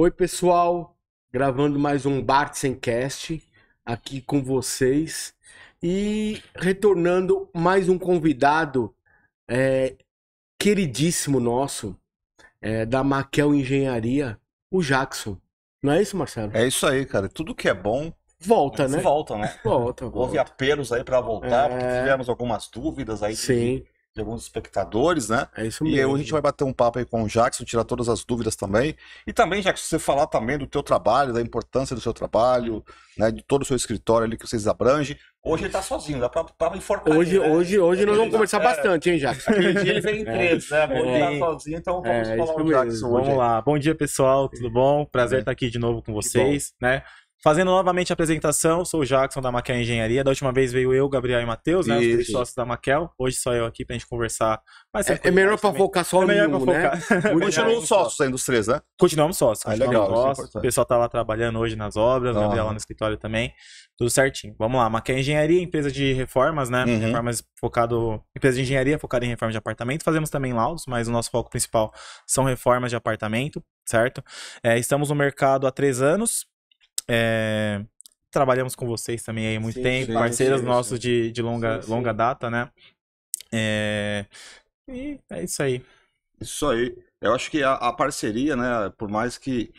Oi, pessoal, gravando mais um Bartzencast aqui com vocês e retornando mais um convidado queridíssimo nosso, da Maquel Engenharia, o Jackson. Não é isso, Marcelo? É isso aí, cara. Tudo que é bom, Volta, né? volta, né? Volta. Houve apelos aí pra voltar, porque tivemos algumas dúvidas aí Sim, de alguns espectadores, né? é isso E mesmo. hoje a gente vai bater um papo aí com o Jackson, tirar todas as dúvidas também. E também, Jackson, você falar também do teu trabalho, da importância do seu trabalho, né? De todo o seu escritório ali que vocês abrangem. Hoje ele tá sozinho, dá pra enforcar Hoje, ele, né? hoje nós vamos conversar bastante, hein, Jackson? Aquele dia ele veio em três, né? Hoje ele tá sozinho, então vamos falar isso o mesmo. Jackson hoje. Vamos lá. Bom dia, pessoal. Tudo bom? Prazer estar aqui de novo com vocês, né? Fazendo novamente a apresentação, sou o Jackson da Maquel Engenharia. Da última vez veio eu, Gabriel e Matheus, né? Os três sócios da Maquel. Hoje só eu aqui pra gente conversar. Mas É melhor pra focar só em um, né? Continuam sócios ainda os três, né? Continuamos sócios. Legal, isso é sócios. importante. O pessoal tá lá trabalhando hoje nas obras, o Gabriel lá no escritório também. Tudo certinho. Vamos lá. Maquel Engenharia, empresa de reformas, né? Reformas empresa de engenharia focada em reformas de apartamento. Fazemos também laudos, mas o nosso foco principal são reformas de apartamento, certo? Estamos no mercado há 3 anos. Trabalhamos com vocês também aí há muito tempo, parceiros nossos de longa data, né? E é isso aí. Isso aí. Eu acho que a parceria, né, por mais que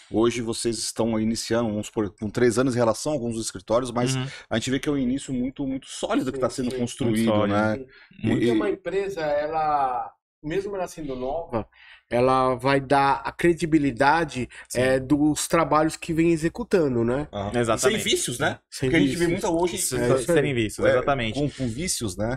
hoje vocês estão iniciando, vamos supor, com 3 anos em relação a alguns dos escritórios, mas a gente vê que é um início muito, muito sólido que está sendo construído, sólido. né? Porque uma empresa, ela, mesmo ela sendo nova, ela vai dar a credibilidade dos trabalhos que vem executando, né? Exatamente. Sem vícios, né? Sem Porque a gente vê vícios. muito hoje Serem vistos, exatamente. com vícios, né?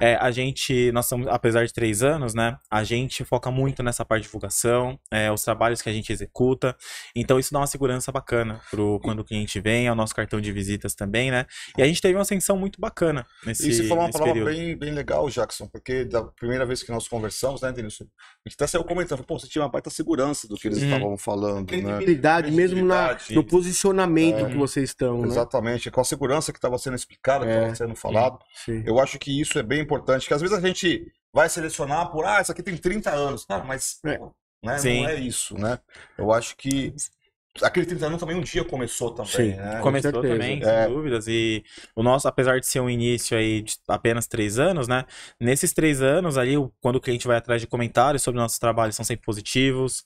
Nós somos, apesar de 3 anos, né? A gente foca muito nessa parte de divulgação, os trabalhos que a gente executa. Então isso dá uma segurança bacana quando o cliente vem, é o nosso cartão de visitas também, né? E a gente teve uma ascensão muito bacana nesse E você falou uma palavra período. bem legal, Jackson, porque da primeira vez que nós conversamos, né, Denilson? A gente até saiu comentando, pô, você tinha uma baita segurança do que eles estavam falando, né? Credibilidade, mesmo no posicionamento que vocês estão, né? Exatamente, com a segurança que estava sendo explicada, que estava sendo falado. Sim. Eu acho que isso é bem importante, que às vezes a gente vai selecionar por, isso aqui tem 30 anos, mas né, não é isso, né? Eu acho que aquele 30 anos também um dia começou também, né? Começou também, sem dúvidas. E o nosso, apesar de ser um início aí de apenas 3 anos, né? Nesses 3 anos ali, quando o cliente vai atrás de comentários sobre nossos trabalhos, são sempre positivos.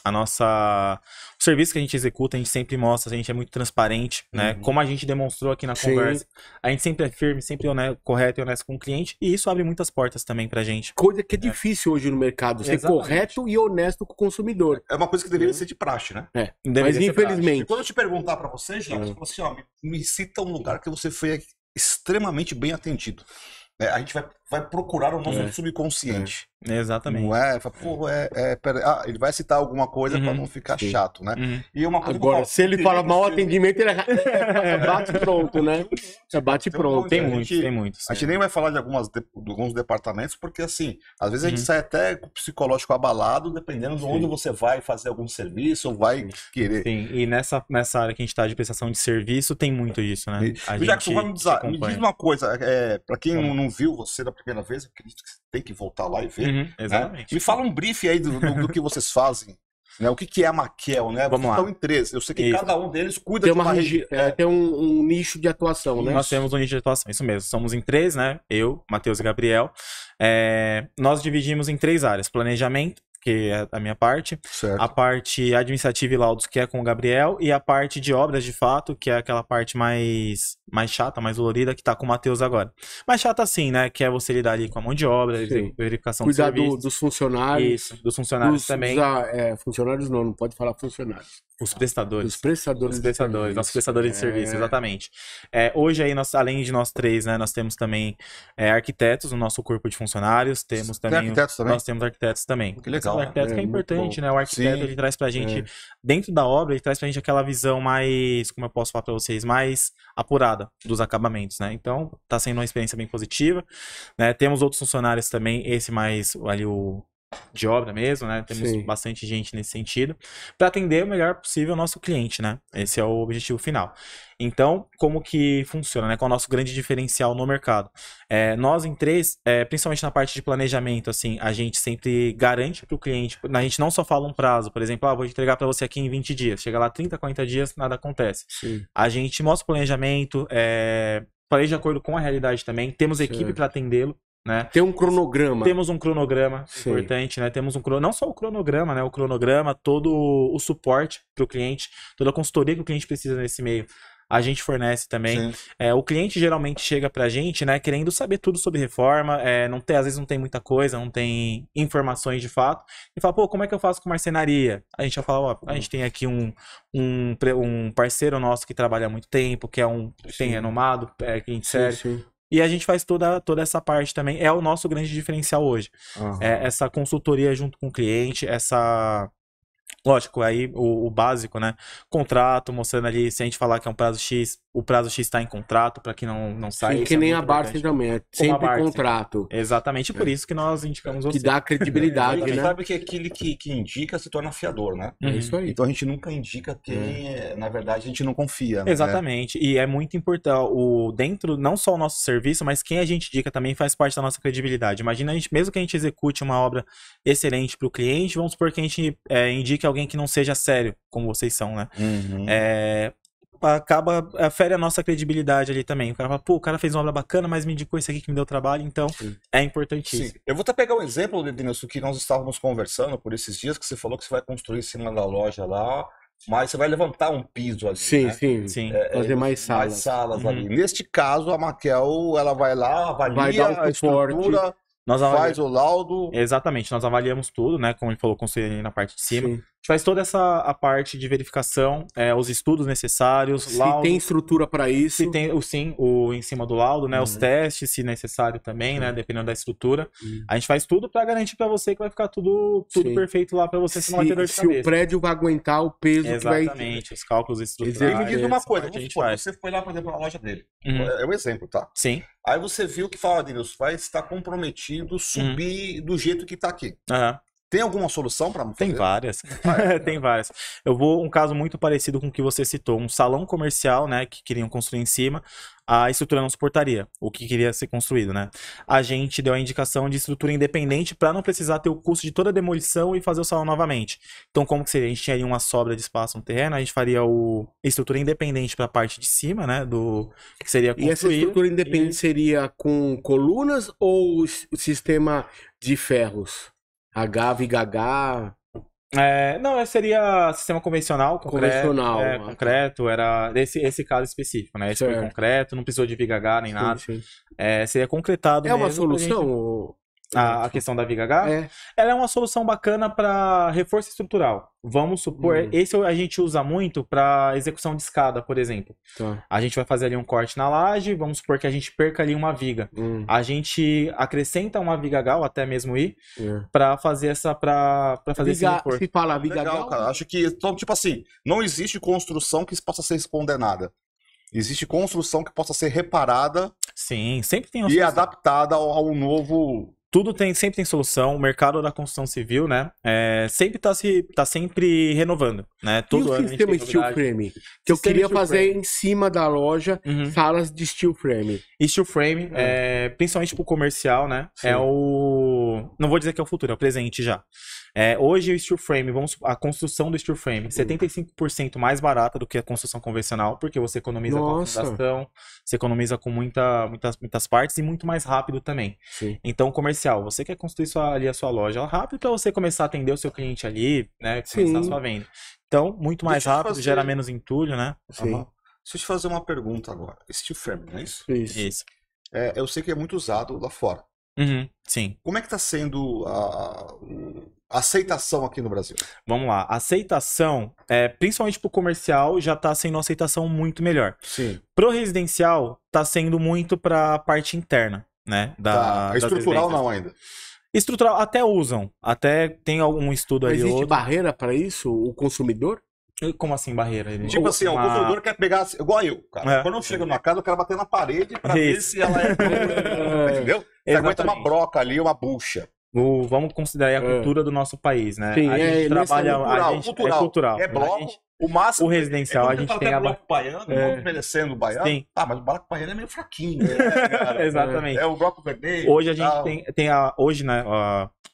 O serviço que a gente executa, a gente sempre mostra, a gente é muito transparente, né? Como a gente demonstrou aqui na conversa. A gente sempre é firme, sempre correto e honesto com o cliente, e isso abre muitas portas também pra gente. Coisa que é difícil hoje no mercado, ser correto e honesto com o consumidor. É uma coisa que deveria ser de praxe, né? Mas infelizmente. E quando eu te perguntar pra você, Jackson, você fala assim, me cita um lugar que você foi extremamente bem atendido. A gente vai procurar o nosso subconsciente. Exatamente. Não é? Pô, ele vai citar alguma coisa pra não ficar chato, né? E uma coisa agora, se ele fala mau atendimento, ele bate pronto, né? Bate pronto. Tem muitos. A gente nem vai falar de alguns departamentos, porque assim, às vezes a gente sai até com o psicológico abalado, dependendo de onde você vai fazer algum serviço ou vai querer. Sim, e nessa área que a gente tá de prestação de serviço, tem muito disso, né? Jackson, me diz uma coisa, pra quem não viu você da primeira vez, eu acredito que você tem que voltar lá e ver. Exatamente. Me fala um brief aí do que vocês fazem. Né? O que é a Maquel, né? Vamos lá. Estão em 13. Eu sei que cada um deles cuida tem de uma região. Tem um nicho de atuação, né? Nós temos um nicho de atuação, isso mesmo. Somos em 3, né? Eu, Matheus e Gabriel. Nós dividimos em 3 áreas. Planejamento, que é a minha parte, Certo. a parte administrativa e laudos, que é com o Gabriel, e a parte de obras, de fato, que é aquela parte mais chata, mais dolorida, que tá com o Matheus agora. Mais chata assim, né? Que é você lidar ali com a mão de obra, verificação de serviço. Cuidar dos funcionários. Isso, dos funcionários também. Funcionários não pode falar funcionários. Os prestadores. Os prestadores. Nossos prestadores de serviço, exatamente. Hoje aí, além de nós 3, né, nós temos também arquitetos no nosso corpo de funcionários, temos também... Tem arquitetos também? Nós temos arquitetos também. Que legal. O arquiteto que é importante, né? O arquiteto, ele traz pra gente, dentro da obra, ele traz pra gente aquela visão mais, como eu posso falar pra vocês, mais apurada dos acabamentos, né? Então, tá sendo uma experiência bem positiva, né? Temos outros funcionários também, esse mais ali de obra mesmo, né? Temos bastante gente nesse sentido, para atender o melhor possível o nosso cliente, né? Esse é o objetivo final. Então, como que funciona, né? Qual é o nosso grande diferencial no mercado? Nós em três, principalmente na parte de planejamento, assim, a gente sempre garante para o cliente, a gente não só fala um prazo, por exemplo, vou entregar para você aqui em 20 dias, chega lá 30, 40 dias, nada acontece. Sim. A gente mostra o planejamento, planeja de acordo com a realidade também, temos equipe para atendê-lo. Né? Tem um cronograma. Temos um cronograma importante, né? Temos não só o cronograma, né? O cronograma, todo o suporte para o cliente, toda a consultoria que o cliente precisa nesse meio, a gente fornece também. O cliente geralmente chega pra gente, né? Querendo saber tudo sobre reforma, às vezes não tem muita coisa, não tem informações de fato, e fala, pô, como é que eu faço com marcenaria? A gente já fala, a gente tem aqui um parceiro nosso que trabalha há muito tempo, que tem renomado, cliente sério. E a gente faz toda essa parte também. É o nosso grande diferencial hoje. Essa consultoria junto com o cliente, lógico, aí o básico, né? Contrato, mostrando ali, se a gente falar que é um prazo X, o prazo X está em contrato, para que não saia. Que nem a Barça também, sempre contrato. Exatamente, por isso que nós indicamos você. Que dá credibilidade, né? Sabe que aquele que indica se torna fiador, né? É isso aí. Então a gente nunca indica quem, na verdade, a gente não confia. Né? Exatamente, e é muito importante, dentro, não só o nosso serviço, mas quem a gente indica também faz parte da nossa credibilidade. Imagina, mesmo que a gente execute uma obra excelente para o cliente, vamos supor que a gente indique alguém que não seja sério, como vocês são, né? Fere a nossa credibilidade ali também. O cara fala, pô, o cara fez uma obra bacana, mas me indicou isso aqui que me deu trabalho, então é importantíssimo. Sim. Eu vou até pegar um exemplo, Denilson, que nós estávamos conversando por esses dias, que você falou que você vai construir em cima da loja lá, mas você vai levantar um piso ali, sim, né? Sim. Fazer mais salas. Mais salas ali. Neste caso, a Maquel, ela vai lá, avalia a estrutura, faz o laudo. Exatamente, nós avaliamos tudo, né? Como ele falou, construir na parte de cima. A gente faz toda a parte de verificação, os estudos necessários, se tem estrutura para isso. Se tem, em cima do laudo, né? Os testes, se necessário também, né? Dependendo da estrutura. A gente faz tudo para garantir para você que vai ficar tudo perfeito lá para você, senão vai ter dor de cabeça. Se o prédio vai aguentar o peso que vai... Exatamente, os cálculos estruturais. E me diz uma coisa, você foi lá, por exemplo, na loja dele. É um exemplo, tá? Sim. Aí você viu que fala, Denilson, vai estar comprometido subir do jeito que tá aqui. Tem alguma solução para fazer? Tem várias. Tem várias. Um caso muito parecido com o que você citou. Um salão comercial, né, que queriam construir em cima, a estrutura não suportaria o que queria ser construído, né? A gente deu a indicação de estrutura independente para não precisar ter o custo de toda a demolição e fazer o salão novamente. Então, como que seria? A gente tinha uma sobra de espaço no terreno, a gente faria estrutura independente para a parte de cima, né, do que seria construído. E essa estrutura independente seria com colunas ou o sistema de ferros? HVHH? Não, seria sistema convencional, concreto, era esse caso específico, né? Esse foi concreto, não precisou de VHH nem nada. Seria concretado mesmo. É uma solução? A questão da VHH, ela é uma solução bacana para reforço estrutural. Vamos supor, esse a gente usa muito para execução de escada, por exemplo. A gente vai fazer ali um corte na laje, vamos supor que a gente perca ali uma viga. A gente acrescenta uma VHH ou até mesmo para fazer esse reforço. Se fala VHH, legal, cara. Acho que, tipo assim, não existe construção que possa ser condenada. Existe construção que possa ser reparada. Sim, sempre tem e adaptada ao novo... Sempre tem solução. O mercado da construção civil, né? Sempre tá sempre renovando, né? Todo ano. E o sistema steel frame? Que eu queria fazer em cima da loja, salas de steel frame. Steel frame, principalmente pro comercial, né? Não vou dizer que é o futuro, é o presente já. Hoje o steel frame, a construção do steel frame, 75% mais barata do que a construção convencional, porque você economiza com a fundação, você economiza com muitas partes e muito mais rápido também. Então, comercial, você quer construir ali a sua loja rápido para você começar a atender o seu cliente ali, né? Começar a sua venda. Então, muito mais rápido, gera menos entulho, né? Deixa eu te fazer uma pergunta agora. Steel frame, não é isso? Isso. Eu sei que é muito usado lá fora. Sim. Como é que está sendo a aceitação aqui no Brasil? Vamos lá. A aceitação, principalmente para o comercial, já está sendo uma aceitação muito melhor. Pro residencial, está sendo muito para a parte interna, né? Estrutural não ainda. Estrutural até usam. Até tem algum estudo aí. Existe barreira para isso? O consumidor? Como assim, barreira? Tipo assim, o consumidor quer pegar, igual eu, cara. Quando eu chego na casa, eu quero bater na parede pra ver se ela é... Entendeu? Você aguenta uma broca ali, uma bucha. Vamos considerar a cultura do nosso país, né? Sim, a gente trabalha... cultural. É cultural. É bloco. O máximo. O residencial, a gente tem a bloco baiano, não desmerecendo o baiano. Sim. Mas o bloco baiano é meio fraquinho, né, cara? Exatamente. É o bloco vermelho. Hoje a gente tem hoje, né,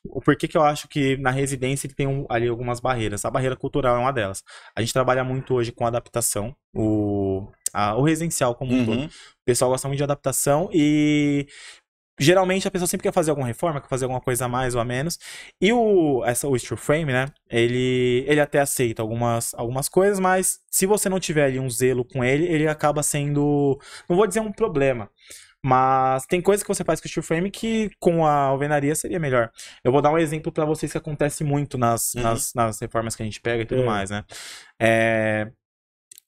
o porquê que eu acho que na residência ele tem ali algumas barreiras. A barreira cultural é uma delas. A gente trabalha muito hoje com adaptação, o residencial como um todo. O pessoal gosta muito de adaptação e geralmente a pessoa sempre quer fazer alguma reforma, quer fazer alguma coisa a mais ou a menos. E o steel frame, né? Ele até aceita algumas coisas, mas se você não tiver ali um zelo com ele acaba sendo, não vou dizer um problema, mas tem coisas que você faz com o steel frame que com a alvenaria seria melhor. Eu vou dar um exemplo para vocês que acontece muito nas reformas que a gente pega e tudo mais, né?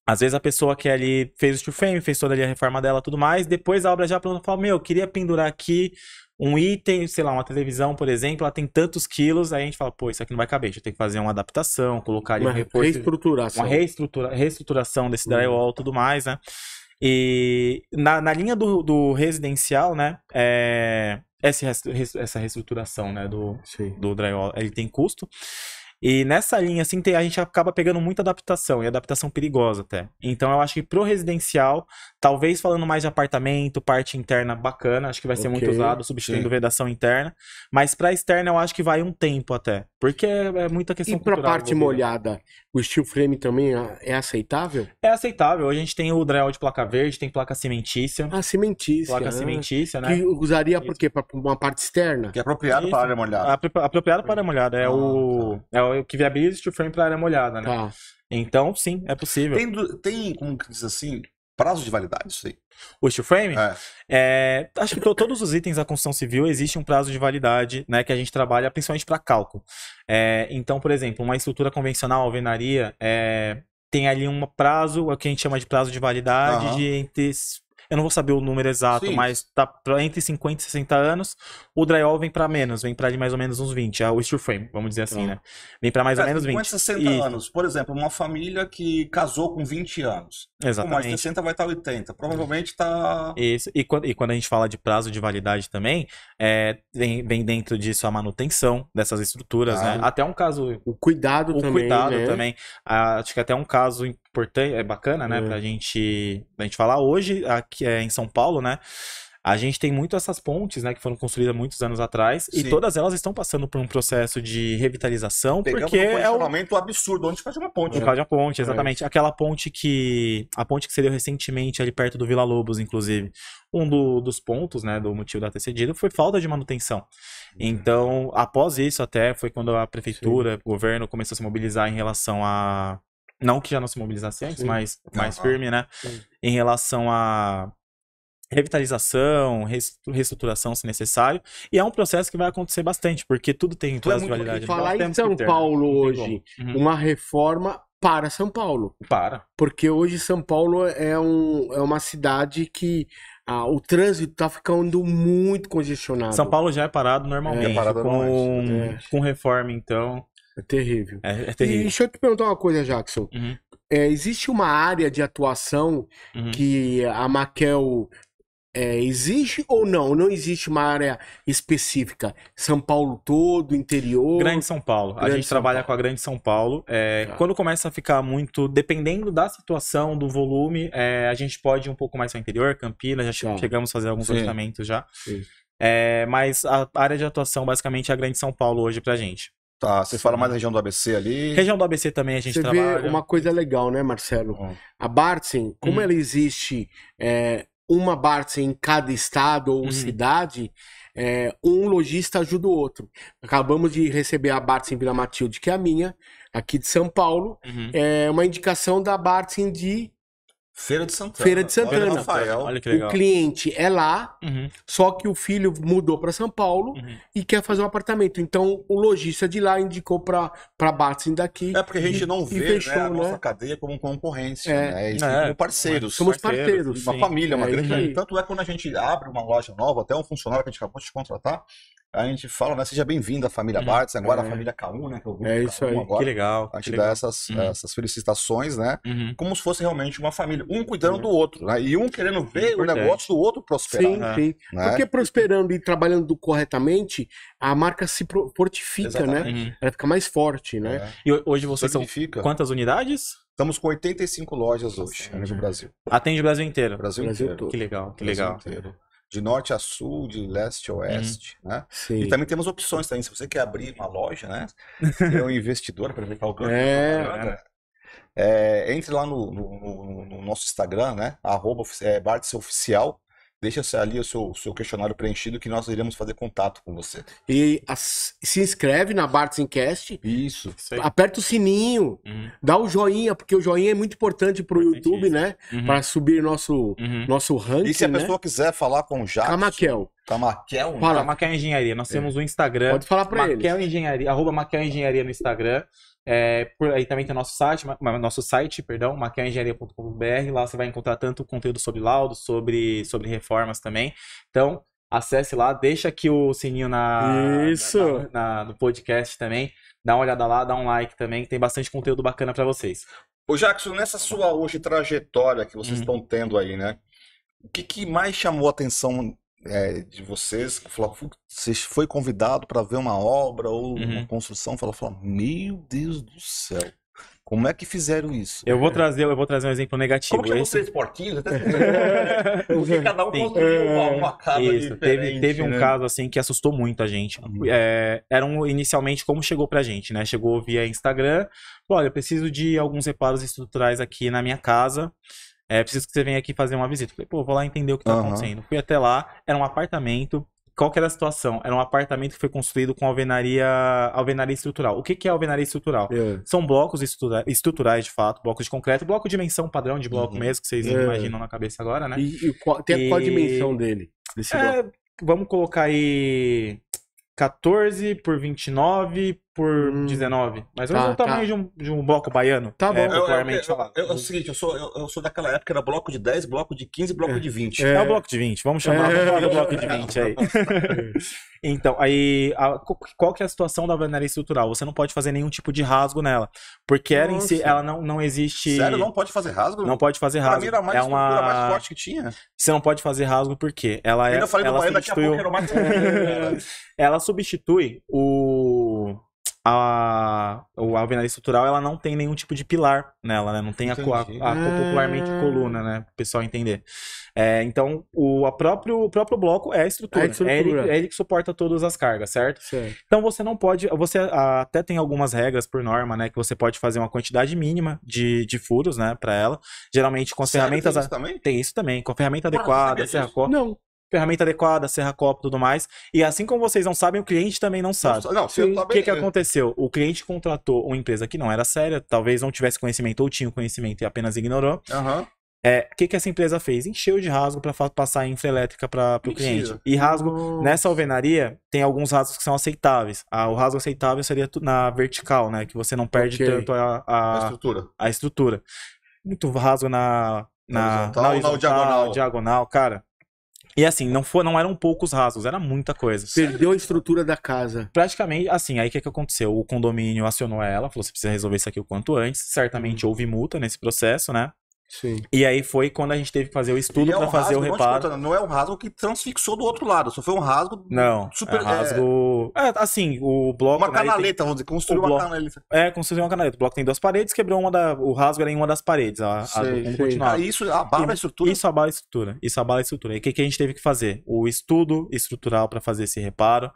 Às vezes a pessoa que ali fez o steel frame, fez toda ali a reforma dela e tudo mais, depois a obra já pronta fala, eu queria pendurar aqui um item, sei lá, uma televisão, por exemplo, ela tem tantos quilos, aí a gente fala, isso aqui não vai caber, a gente tem que fazer uma adaptação, colocar ali reestruturação. Uma reestruturação desse drywall e tudo mais, né? E na linha do residencial, né, essa reestruturação, né, do drywall, ele tem custo. E nessa linha, assim, a gente acaba pegando muita adaptação, e adaptação perigosa até. Então eu acho que pro residencial, talvez falando mais de apartamento, parte interna bacana, acho que vai ser muito usado, substituindo vedação interna. Mas pra externa eu acho que vai um tempo até, porque é muita questão cultural. E pra parte molhada, o steel frame também é aceitável? É aceitável, hoje a gente tem o drywall de placa verde, tem placa cimentícia. Cimentícia. Placa cimentícia, né? Que usaria por quê? Pra uma parte externa? Que é apropriado para área molhada. Apropriado para área molhada, é o que viabiliza o steel frame para área molhada, né? Tá. Então, sim, é possível. Tem, como que diz assim, prazo de validade, isso aí? O steel frame? Acho que todos os itens da construção civil existe um prazo de validade, né, que a gente trabalha principalmente para cálculo. Então, por exemplo, uma estrutura convencional, alvenaria, tem ali um prazo, o que a gente chama de prazo de validade de entre... Eu não vou saber o número exato, mas tá entre 50 e 60 anos. O drywall vem pra menos, vem pra ali mais ou menos uns 20. O steel frame, vamos dizer assim, né? Vem pra mais ou menos 20. 50, 60 anos. Por exemplo, uma família que casou com 20 anos. Exatamente. Com mais 60 vai estar 80. Provavelmente tá... Isso. E quando a gente fala de prazo de validade também, vem dentro disso a manutenção dessas estruturas, né? Até um caso... O cuidado também. Acho que até um caso importante, bacana, né? Pra gente falar. Hoje, aqui em São Paulo, né? A gente tem muito essas pontes, né, que foram construídas muitos anos atrás, e todas elas estão passando por um processo de revitalização, porque um posicionamento absurdo onde faz uma ponte. Faz uma ponte, exatamente. Aquela ponte a ponte que se deu recentemente ali perto do Vila Lobos, inclusive. Um dos pontos, né, do motivo da ter cedido foi falta de manutenção. Então, após isso até, foi quando a prefeitura, o governo começou a se mobilizar em relação a... Não que já não se mobilizasse antes, mas mais firme, né? Em relação a revitalização, reestruturação, se necessário. E é um processo que vai acontecer bastante, porque tudo tem prazo de validade. Falar em São Paulo hoje, uma reforma para São Paulo. Porque hoje São Paulo é uma cidade que o trânsito está ficando muito congestionado. São Paulo já é parado normalmente, com reforma, então... É terrível. É terrível. E deixa eu te perguntar uma coisa, Jackson. Existe uma área de atuação que a Maquel existe ou não? Não existe uma área específica? São Paulo todo, interior? Grande São Paulo. A gente trabalha com a Grande São Paulo. Quando começa a ficar muito... Dependendo da situação, do volume, a gente pode ir um pouco mais para o interior, Campinas, já chegamos a fazer alguns orçamentos já. Mas a área de atuação, basicamente, é a Grande São Paulo hoje pra gente. Tá, você fala mais da região do ABC ali. Região do ABC também a gente trabalha. Você vê uma coisa legal, né, Marcelo? A Bartzen, como ela existe uma Bartzen em cada estado ou cidade, um lojista ajuda o outro. Acabamos de receber a Bartzen Vila Matilde, que é a minha, aqui de São Paulo. É uma indicação da Bartzen de Feira de Santana. Feira de Santana. Olha que legal. O cliente é lá, só que o filho mudou para São Paulo e quer fazer um apartamento. Então, o lojista de lá indicou para Bartzen daqui. Porque a gente não vê fechou, a nossa cadeia como concorrência, né? Como parceiros. Somos parceiros. Uma família, uma grande... Tanto é que quando a gente abre uma loja nova, até um funcionário que a gente acabou de contratar, a gente fala, né? Seja bem-vindo à família Bartz, agora a família K1, né? Que eu É isso aí. agora. Que legal. A gente dá essas felicitações, né? Como se fosse realmente uma família, um cuidando do outro, né? E um querendo ver o negócio do outro prosperar. Sim. Né? Porque prosperando e trabalhando corretamente, a marca se fortifica, né? Ela fica mais forte, né? E hoje vocês são quantas unidades? Estamos com 85 lojas hoje no Brasil. Atende o Brasil inteiro? Brasil inteiro. Que legal, que legal. De norte a sul, de leste a oeste, né? Sim. E também temos opções também. Se você quer abrir uma loja, né? Ser um investidor para ver qual entre lá no nosso Instagram, né? @BartzOficial. Deixa ali o seu questionário preenchido que nós iremos fazer contato com você. E se inscreve na Bartzencast. Isso. Aperta o sininho. Dá o joinha, porque o joinha é muito importante pro YouTube, né? Para subir nosso ranking. E se a pessoa quiser falar com o Jackson... Camaquel. Fala. Maquel Engenharia. Nós temos o Instagram. Pode falar para ele. Engenharia, @Maquel Engenharia no Instagram. Por aí também tem nosso site, maquelengenharia.com.br. Lá você vai encontrar tanto conteúdo sobre laudos, sobre reformas também. Então, acesse lá, deixa aqui o sininho no podcast também. Dá uma olhada lá, dá um like também, tem bastante conteúdo bacana para vocês. Ô Jackson, nessa sua hoje trajetória que vocês estão tendo aí, né? O que mais chamou a atenção de vocês? Você foi convidado para ver uma obra ou uma construção? Falou, meu Deus do céu, como é que fizeram isso? Eu vou trazer um exemplo negativo. Como que chamam 3 porquinhos? Porque cada um construiu uma casa diferente. Teve um caso assim que assustou muito a gente. Inicialmente como chegou pra gente, né? Chegou via Instagram. Olha, eu preciso de alguns reparos estruturais aqui na minha casa. Preciso que você venha aqui fazer uma visita. Falei, vou lá entender o que tá acontecendo. Fui até lá, era um apartamento. Qual que era a situação? Era um apartamento que foi construído com alvenaria estrutural. O que é alvenaria estrutural? São blocos estruturais, de fato, blocos de concreto, bloco de dimensão padrão de bloco mesmo, que vocês imaginam na cabeça agora, né? Qual a dimensão dele? Desse bloco? Vamos colocar aí 14 por 29 por 19. Mas é o tamanho de um bloco baiano. Tá bom. Popularmente falado. É o seguinte, eu sou daquela época, era bloco de 10, bloco de 15, bloco de 20. É o bloco de 20, vamos chamar do bloco de 20 aí. Então, aí, qual que é a situação da alvenaria estrutural? Você não pode fazer nenhum tipo de rasgo nela. Porque ela em si, ela não existe... Sério? Não pode fazer rasgo? Não pode fazer rasgo. Pra mim era a estrutura mais forte que tinha. Você não pode fazer rasgo porque ela Eu falei do baiano, daqui a pouco era o mais ela substitui a alvenaria estrutural, ela não tem nenhum tipo de pilar nela, né? Não tem popularmente coluna, né? Para o pessoal entender. Então, o próprio bloco é a estrutura. É ele que suporta todas as cargas, certo? Então, você não pode... Você até tem algumas regras por norma, né? Que você pode fazer uma quantidade mínima de furos, né? Para ela. Geralmente, com as ferramentas... Tem isso também? Tem isso também. Com a ferramenta adequada, serra-copo. Não. Ferramenta adequada, serra-copo e tudo mais. E assim como vocês não sabem, o cliente também não sabe. O que aconteceu? O cliente contratou uma empresa que não era séria, talvez não tivesse conhecimento ou tinha conhecimento e apenas ignorou. O que essa empresa fez? Encheu de rasgo para passar a infra elétrica para o cliente. E rasgo, nessa alvenaria, tem alguns rasgos que são aceitáveis. O rasgo aceitável seria na vertical, né? Que você não perde tanto a estrutura. Muito rasgo na horizontal, diagonal, cara. E assim, não eram poucos rasgos, era muita coisa. Perdeu a estrutura da casa. Praticamente, assim, aí o que aconteceu? O condomínio acionou ela, falou, você precisa resolver isso aqui o quanto antes. Certamente houve multa nesse processo, né? Sim. E aí foi quando a gente teve que fazer o estudo para fazer o reparo. Não é um rasgo que transfixou do outro lado, só foi um rasgo... Não, super... rasgo... assim, o bloco... Uma canaleta, vamos dizer, construiu uma canaleta. Construiu uma canaleta. O bloco tem 2 paredes, quebrou o rasgo era em uma das paredes. Isso abala a estrutura? Isso abala a estrutura. E o que a gente teve que fazer? O estudo estrutural para fazer esse reparo,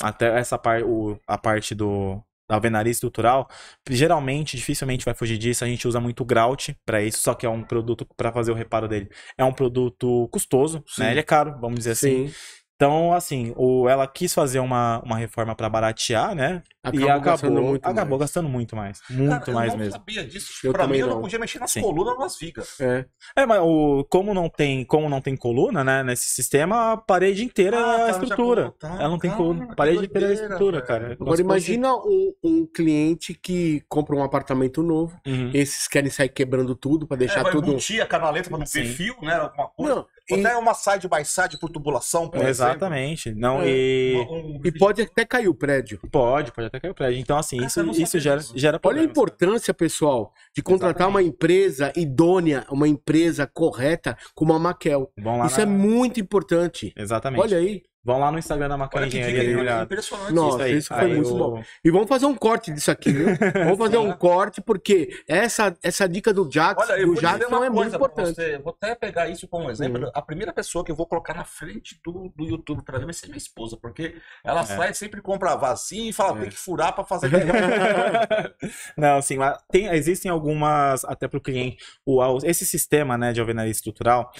até essa parte, a parte da alvenaria estrutural, geralmente, dificilmente vai fugir disso, a gente usa muito grout para isso, só que é um produto, para fazer o reparo dele, é um produto custoso, né? Ele é caro, vamos dizer assim. Então, assim, ela quis fazer uma reforma para baratear, né? acabou gastando muito mais. Muito mais mesmo. Eu não sabia disso. Pra mim, eu não podia mexer nas colunas das vigas. Mas como não tem coluna, né? Nesse sistema, a parede inteira é a estrutura. Ela não tem coluna. A parede inteira é a estrutura, cara. Agora imagina um cliente que compra um apartamento novo, esses querem sair quebrando tudo pra deixar tudo... a canaleta pra não ter fio, né? Alguma coisa. Não, até uma side by side por tubulação, por exatamente. exemplo. Não, e pode até cair o prédio. Pode até cair o prédio. Então, assim, isso gera problema. Olha a importância, pessoal, de contratar uma empresa idônea, uma empresa correta, como a Maquel. Isso é muito importante. Exatamente. Olha aí. Vão lá no Instagram da Maquel Engenharia. É impressionante. Nossa, isso foi muito bom. E vamos fazer um corte disso aqui, viu? Vamos fazer um corte, porque essa dica do Jackson é muito importante. Vou até pegar isso como exemplo. A primeira pessoa que eu vou colocar na frente do YouTube pra ver vai ser minha esposa, porque ela sai sempre compra vazio e fala, tem que furar pra fazer. Não, assim, existem algumas, até pro cliente, esse sistema, né, de alvenaria estrutural,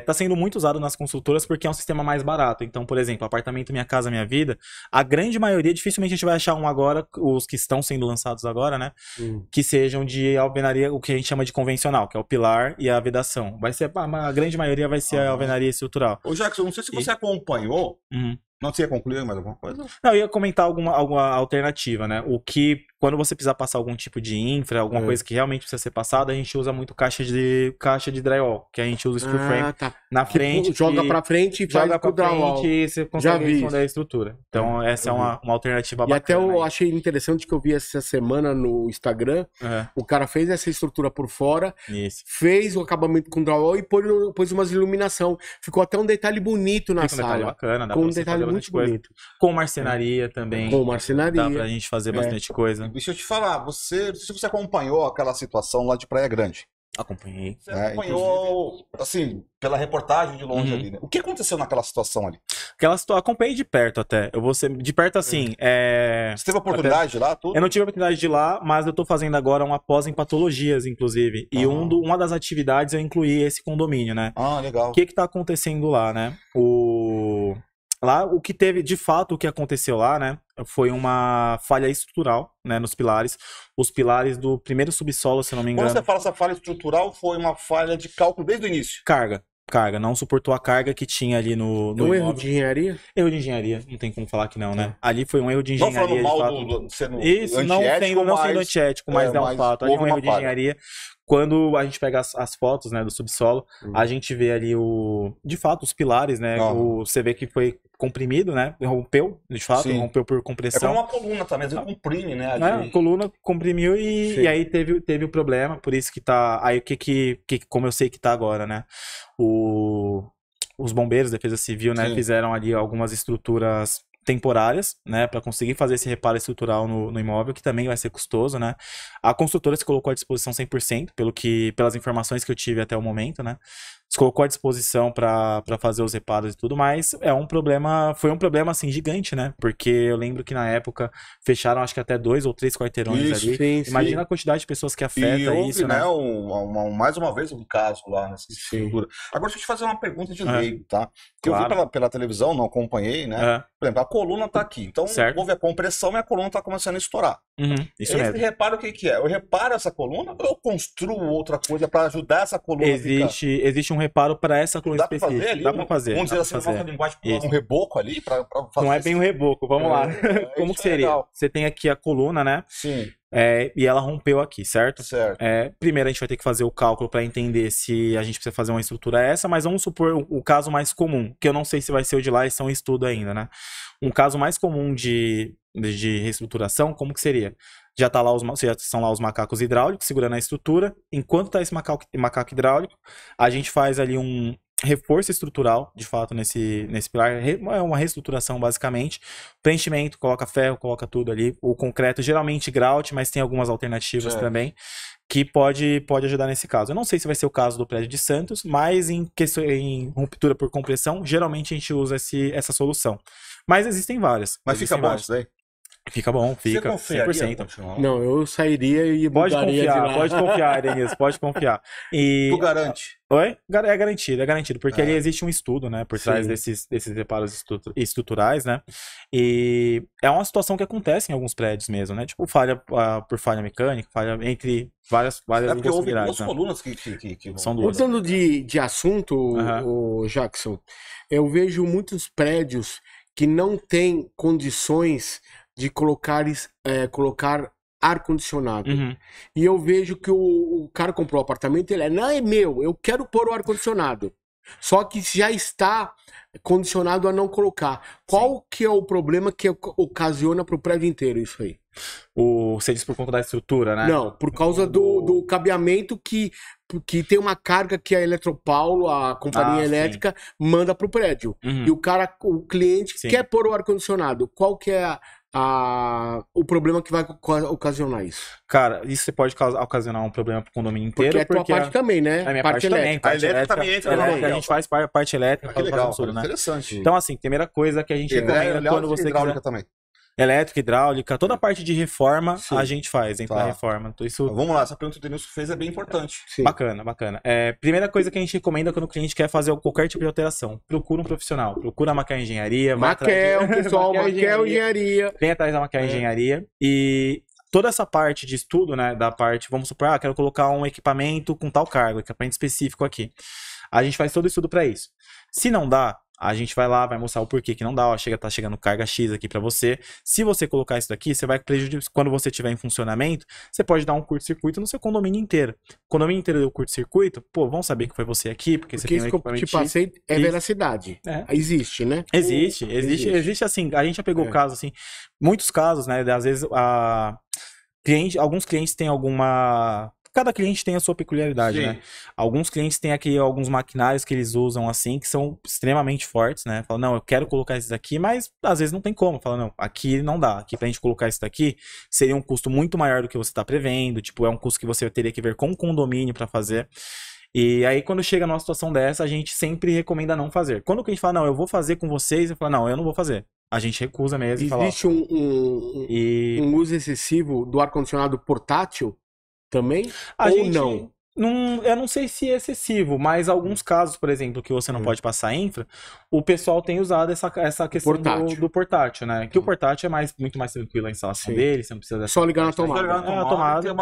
tá sendo muito usado nas construtoras porque é um sistema mais barato. Então, por exemplo, apartamento Minha Casa Minha Vida, a grande maioria, dificilmente a gente vai achar um agora, os que estão sendo lançados agora, né? Que sejam de alvenaria, o que a gente chama de convencional, que é o pilar e a vedação. A grande maioria vai ser a alvenaria estrutural. Ô Jackson, não sei se você acompanhou. Não, você ia concluir mais alguma coisa? Não, eu ia comentar alguma alternativa, né? Quando você precisar passar algum tipo de infra, alguma coisa que realmente precisa ser passada, a gente usa muito caixa de drywall, que a gente usa screw frame na frente. Joga pra frente e joga pra drywall. frente e você consegue esconder a estrutura. Então, essa é uma alternativa bacana. E até eu achei interessante que eu vi essa semana no Instagram, o cara fez essa estrutura por fora, fez o acabamento com drywall e pôs umas iluminação. Ficou até um detalhe bonito na sala. Um detalhe bacana, dá com um detalhe muito bonito. Com marcenaria também. Com marcenaria. Dá pra gente fazer bastante coisa. Deixa eu te falar, se você acompanhou aquela situação lá de Praia Grande. Acompanhei. Você acompanhou, assim, pela reportagem de longe ali, né? O que aconteceu naquela situação ali? Acompanhei de perto até. Eu vou ser de perto assim. Você teve a oportunidade de ir lá? Tudo? Eu não tive a oportunidade de ir lá, mas eu tô fazendo agora uma pós em patologias, inclusive. E uma das atividades eu incluí esse condomínio, né? Legal. O que tá acontecendo lá, né? Lá, o que aconteceu lá, né, foi uma falha estrutural, né, nos pilares. Os pilares do primeiro subsolo, se não me engano... Quando você fala essa falha estrutural, foi uma falha de cálculo desde o início? Carga, não suportou a carga que tinha ali no imóvel. Erro de engenharia? Erro de engenharia, não tem como falar que não, né? Ali foi um erro de engenharia. Não falando mal sendo isso, não sendo antiético, mas é um fato. Ali é um erro de engenharia. Quando a gente pega as fotos, né, do subsolo, a gente vê ali de fato, os pilares, né? Você vê que foi comprimido, né? Rompeu, de fato, rompeu por compressão. É como uma coluna também, às vezes comprime, né? A coluna comprimiu e aí teve o problema, por isso que tá... Aí como eu sei que tá agora, né? Os bombeiros, Defesa Civil, né? Fizeram ali algumas estruturas temporárias, né, para conseguir fazer esse reparo estrutural no imóvel, que também vai ser custoso, né. A construtora se colocou à disposição 100%, pelas informações que eu tive até o momento, né. Se colocou à disposição para fazer os reparos e tudo, mas foi um problema assim gigante, né? Porque eu lembro que na época fecharam acho que até 2 ou 3 quarteirões ali. Sim, Imagina a quantidade de pessoas que afeta isso, né? Mais uma vez um caso lá nessa estrutura. Agora deixa eu te fazer uma pergunta de leigo, tá? Eu vi pela televisão, não acompanhei, né? Por exemplo, a coluna tá aqui. Então houve a compressão e a coluna tá começando a estourar. Isso mesmo. Esse reparo o que é? Eu reparo essa coluna ou eu construo outra coisa para ajudar essa coluna Existe um reparo para essa coluna específica. Dá para fazer. Vamos dizer assim, nossa linguagem, um reboco ali para fazer. Não é bem um reboco, vamos lá. Como que seria? Você tem aqui a coluna, né? Sim. E ela rompeu aqui, certo? Certo. Primeiro a gente vai ter que fazer o cálculo para entender se a gente precisa fazer uma estrutura essa, mas vamos supor o caso mais comum, que eu não sei se vai ser o de lá, isso é um estudo ainda, né? Um caso mais comum de reestruturação, como que seria? Já estão lá os macacos hidráulicos segurando a estrutura. Enquanto está esse macaco hidráulico, a gente faz ali um reforço estrutural, de fato, nesse pilar. É uma reestruturação, basicamente. Preenchimento, coloca ferro, coloca tudo ali. O concreto, geralmente grout, mas tem algumas alternativas também, que pode ajudar nesse caso. Eu não sei se vai ser o caso do prédio de Santos, mas em ruptura por compressão, geralmente a gente usa essa solução. Mas existem várias. Mas fica bom isso daí? Fica bom, fica. Você 100%. Não, eu sairia e Pode mudaria de lá. pode confiar, Denise, pode confiar. E... Tu garante? Oi? É garantido, porque ali existe um estudo, né, por trás Sim. desses reparos estruturais, né, e é uma situação que acontece em alguns prédios mesmo, né, tipo falha por falha mecânica, falha entre várias Porque houve possibilidades, duas né? colunas que São duas. Mudando de assunto, o Jackson, eu vejo muitos prédios que não têm condições de colocar ar-condicionado. E eu vejo que o cara comprou o apartamento, ele não é meu, eu quero pôr o ar-condicionado. Só que já está condicionado a não colocar. Qual que é o problema que ocasiona para o prédio inteiro isso aí? Você diz por conta da estrutura, né? Não, por causa do cabeamento que tem uma carga que a Eletropaulo, a companhia elétrica, manda para o prédio. E o cliente quer pôr o ar-condicionado. Qual que é o problema que vai ocasionar isso? Cara, isso você pode ocasionar um problema pro condomínio inteiro. Porque é a tua parte também, né? É a minha parte também. A elétrica também entra. A gente faz parte elétrica. Que legal, tudo, né? interessante. Então, assim, primeira coisa que a gente recomenda quando você hidráulica quiser... também. Elétrica, hidráulica, toda a parte de reforma a gente faz dentro da reforma. Então, isso... Vamos lá, essa pergunta que o Denilson fez é bem importante. Sim. Bacana. Primeira coisa que a gente recomenda quando o cliente quer fazer qualquer tipo de alteração. Procura um profissional. Procura a Maquel Engenharia. Pessoal, Maquel Engenharia. Vem atrás da Maquel Engenharia. E toda essa parte de estudo, né, da parte, vamos supor, quero colocar um equipamento com tal carga, equipamento específico aqui. A gente faz todo o estudo para isso. Se não dá, a gente vai lá, vai mostrar o porquê que não dá, tá chegando carga X aqui para você. Se você colocar isso daqui, você vai prejudicar, quando você estiver em funcionamento, você pode dar um curto-circuito no seu condomínio inteiro. O condomínio inteiro deu curto-circuito, vão saber que foi você aqui, porque você tem um equipamento X. Isso que eu te passei é veracidade. Existe, né? Existe assim, a gente já pegou casos assim, muitos casos, né, às vezes alguns clientes têm cada cliente tem a sua peculiaridade, né? Alguns clientes têm aqui alguns maquinários que eles usam assim, que são extremamente fortes, né? Falam, não, eu quero colocar isso daqui, mas às vezes não tem como. Fala, não, aqui não dá. Aqui pra gente colocar isso daqui, seria um custo muito maior do que você tá prevendo. Tipo, é um custo que você teria que ver com o condomínio pra fazer. E aí, quando chega numa situação dessa, a gente sempre recomenda não fazer. Quando o cliente fala, não, eu vou fazer com vocês, eu falo, não, eu não vou fazer. A gente recusa mesmo. Existe um uso excessivo do ar-condicionado portátil? Também? Eu não sei se é excessivo, mas alguns casos, por exemplo, que você não pode passar infra, o pessoal tem usado essa questão do portátil, né? Que o portátil é muito mais tranquilo a instalação dele, você não precisa... Só ligar na tomada.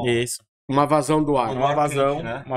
Isso. Uma vazão do ar. Uma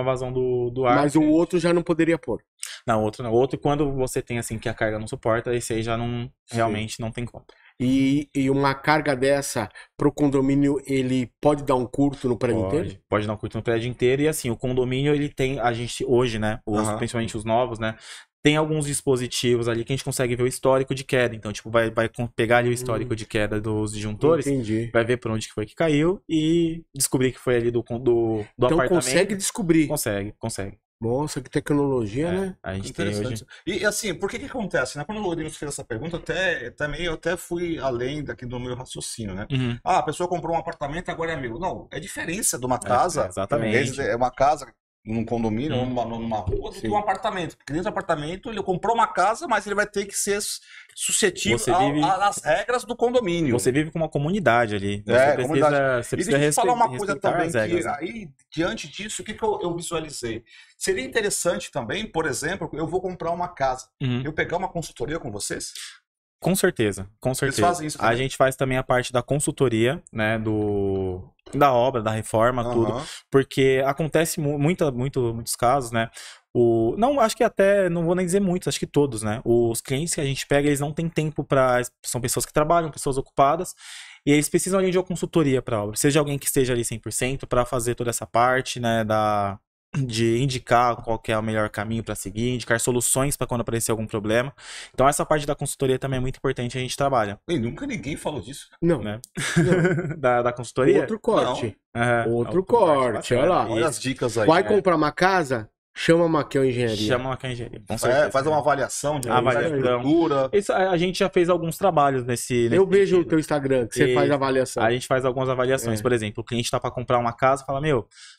vazão do ar. Mas o outro já não poderia pôr. Não, outro não. Outro, quando você tem assim que a carga não suporta, esse aí já não realmente não tem como. E uma carga dessa pro condomínio, ele pode dar um curto no prédio inteiro? Pode dar um curto no prédio inteiro. E assim, o condomínio, ele tem, a gente hoje, né, principalmente os novos, né, tem alguns dispositivos ali que a gente consegue ver o histórico de queda. Então, tipo, vai pegar ali o histórico de queda dos disjuntores, vai ver por onde que foi que caiu e descobrir que foi ali do apartamento. Então consegue descobrir? Consegue. Nossa, que tecnologia, né? A gente tem hoje. E assim, por que acontece, né? Quando o Rodrigo fez essa pergunta, eu até fui além daqui do meu raciocínio, né? A pessoa comprou um apartamento, agora é meu. Não, é diferença de uma casa. Exatamente. É uma casa num condomínio, numa rua, do que um apartamento. Porque dentro do apartamento ele comprou uma casa, mas ele vai ter que ser suscetível às regras do condomínio. Você vive com uma comunidade ali. Você precisa deixa eu falar uma coisa também, regras, que aí, diante disso, o que eu visualizei? Seria interessante também, por exemplo, eu vou comprar uma casa. Eu pegar uma consultoria com vocês? Com certeza. Eles fazem isso também? A gente faz também a parte da consultoria, né, da obra, da reforma, tudo. Porque acontece muitos casos, né? Não, acho que até, não vou nem dizer muitos, acho que todos, né? Os clientes que a gente pega, eles não têm tempo são pessoas que trabalham, pessoas ocupadas, e eles precisam ali de uma consultoria para a obra. Seja alguém que esteja ali 100% para fazer toda essa parte, né, de indicar qual que é o melhor caminho para seguir, indicar soluções para quando aparecer algum problema. Então essa parte da consultoria também é muito importante, a gente trabalha. Nunca ninguém falou disso. Não. Né? Não. da consultoria? Outro corte. Outro corte, olha lá. Olha as dicas aí. Vai comprar uma casa? Chama a Maquel Engenharia. Chama a Maquel Engenharia. Faz uma avaliação de estrutura. Isso, a gente já fez alguns trabalhos nesse Eu vejo o teu Instagram, que você faz avaliação. A gente faz algumas avaliações. Por exemplo, o cliente tá para comprar uma casa, fala,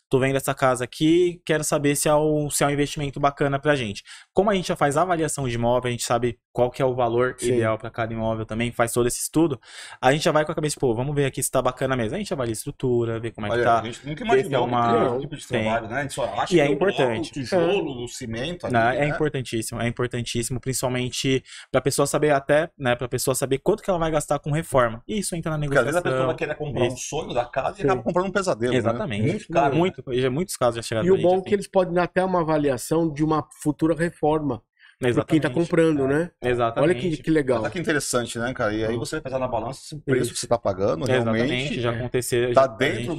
tô vendo essa casa aqui, quero saber se é um investimento bacana pra gente. Como a gente já faz a avaliação de imóvel, a gente sabe qual que é o valor ideal para cada imóvel também, faz todo esse estudo, a gente já vai com a cabeça, pô, vamos ver aqui se tá bacana mesmo. A gente avalia a estrutura, ver como é que tá. A gente nunca imaginou um tipo de trabalho, né? A gente só acha que é importante. O tijolo, o cimento ali, É importantíssimo, principalmente pra pessoa saber até, né, pra pessoa saber quanto que ela vai gastar com reforma. E isso entra na negociação. Porque às vezes a pessoa vai querer comprar um sonho da casa e acaba comprando um pesadelo, exatamente. Né? Muito caro. Muitos casos já chegaram. E o bom é que eles podem dar até uma avaliação de uma futura reforma. Pra quem tá comprando, né? Exatamente. Olha que legal. Olha que interessante, né, cara? E aí você vai pesar na balança se o preço que você tá pagando realmente já aconteceu. Tá dentro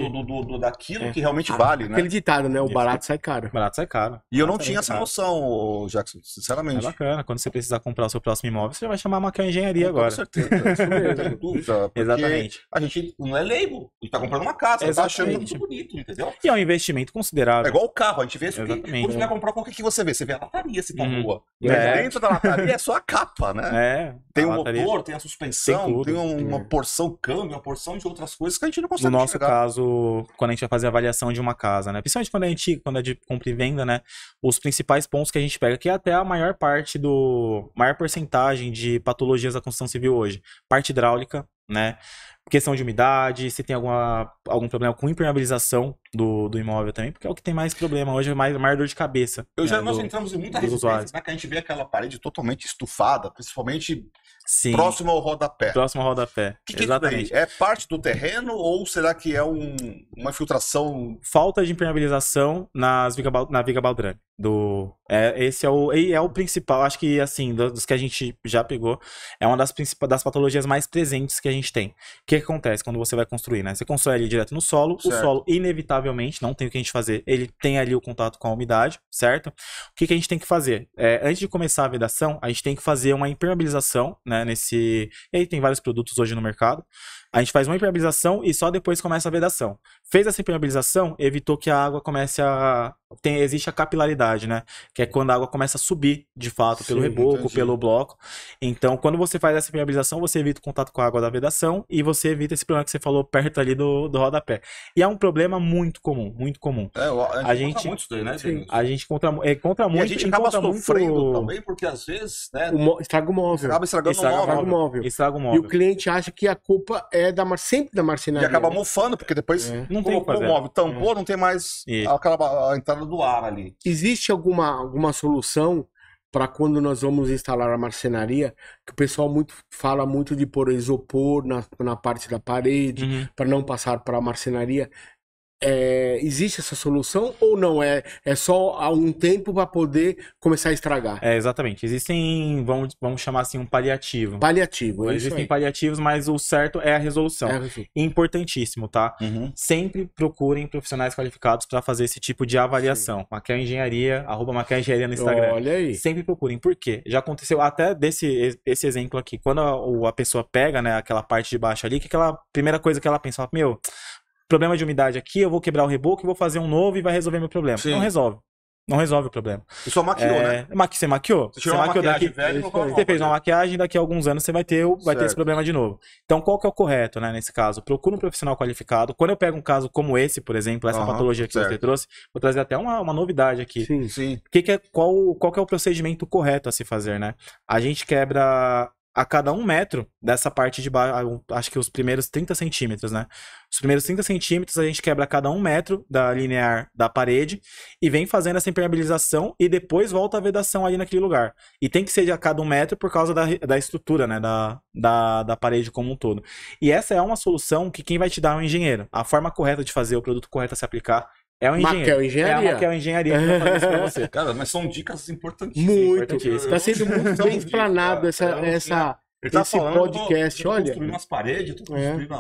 daquilo que realmente vale, né? Aquele ditado, né? O barato sai caro. Barato sai caro. E eu não tinha essa noção, Jackson, sinceramente. É bacana. Quando você precisar comprar o seu próximo imóvel, você vai chamar a Maquia Engenharia agora. Com certeza. Isso mesmo, não tem dúvida. Exatamente. A gente não é leigo. A gente tá comprando uma casa, tá achando muito bonito, entendeu? E é um investimento considerável. É igual o carro, a gente vê isso aqui. Quando você vai comprar, o que você vê? Você vê a lataria se tá boa. Dentro da lataria é só a capa, né? Tem o motor, tem a suspensão, tem uma porção câmbio, uma porção de outras coisas que a gente não consegue No nosso caso, quando a gente vai fazer a avaliação de uma casa, né? Principalmente quando é de compra e venda, né? Os principais pontos que a gente pega, que é até a maior porcentagem de patologias da construção civil hoje. Parte hidráulica, né? Questão de umidade, se tem algum problema com impermeabilização do imóvel também, porque é o que tem mais problema hoje, maior dor de cabeça. Nós entramos em muita residência, né, que a gente vê aquela parede totalmente estufada, principalmente próximo ao rodapé. Próximo ao rodapé, exatamente. É parte do terreno ou será que é uma infiltração? Falta de impermeabilização na viga baldrame. Esse é o principal, acho que assim, dos que a gente já pegou, é uma das patologias mais presentes que a gente tem. O que acontece quando você vai construir, né? Você constrói ali direto no solo, certo. O solo inevitavelmente, não tem o que a gente fazer, ele tem ali o contato com a umidade, certo? O que a gente tem que fazer? Antes de começar a vedação, a gente tem que fazer uma impermeabilização, né, e aí tem vários produtos hoje no mercado. A gente faz uma impermeabilização e só depois começa a vedação. Fez essa impermeabilização, evitou que a água comece existe a capilaridade, né? Que é quando a água começa a subir, de fato, pelo reboco, pelo bloco. Então, quando você faz essa impermeabilização, você evita o contato com a água da vedação e você evita esse problema que você falou perto ali do rodapé. E é um problema muito comum, muito comum. A gente encontra muito isso daí, né? Sim, a gente encontra muito. E a gente acaba sofrendo também, porque às vezes, né? Estraga o móvel. Acaba estragando o móvel. Estraga o móvel. E o cliente acha que a culpa é sempre da marcenaria. E acaba mofando, porque depois não colocou o móvel, tampou, não tem mais a entrada do ar ali. Existe alguma solução para quando nós vamos instalar a marcenaria, que o pessoal fala muito de pôr isopor na parte da parede, para não passar para a marcenaria. Existe essa solução ou não? É só há um tempo para poder começar a estragar? Exatamente. Existem, vamos chamar assim, um paliativo. Paliativo, existem paliativos, mas o certo é a resolução. Importantíssimo, tá? Sempre procurem profissionais qualificados para fazer esse tipo de avaliação. Maquia Engenharia, @Maquia Engenharia no Instagram. Olha aí. Sempre procurem. Por quê? Já aconteceu até esse exemplo aqui. Quando a pessoa pega, né, aquela parte de baixo ali, que aquela primeira coisa que ela pensa, problema de umidade aqui, eu vou quebrar o reboco e vou fazer um novo e vai resolver meu problema. Sim. Não resolve. Não resolve o problema. Você só maquiou, né? Você maquiou. Você maquiou daqui. Você fez uma maquiagem, daqui a alguns anos você vai ter esse problema de novo. Então, qual que é o correto, né, nesse caso? Procura um profissional qualificado. Quando eu pego um caso como esse, por exemplo, essa patologia que você trouxe, vou trazer até uma novidade aqui. Sim. Qual que é o procedimento correto a se fazer, né? A gente quebra a cada 1 metro dessa parte de baixo, acho que os primeiros 30 centímetros, né? Os primeiros 30 centímetros a gente quebra a cada 1 metro da linear da parede e vem fazendo essa impermeabilização e depois volta a vedação ali naquele lugar. E tem que ser de a cada 1 metro por causa da estrutura, né? Da parede como um todo. E essa é uma solução que quem vai te dar é um engenheiro. A forma correta de fazer, o produto correto a se aplicar, é um engenheiro. É a Maquia Engenharia que vai fazer isso pra você. Cara, mas são dicas importantíssimas. Muito. Está sendo muito bem explanado esse podcast. Tô olha. construindo umas paredes, tô construindo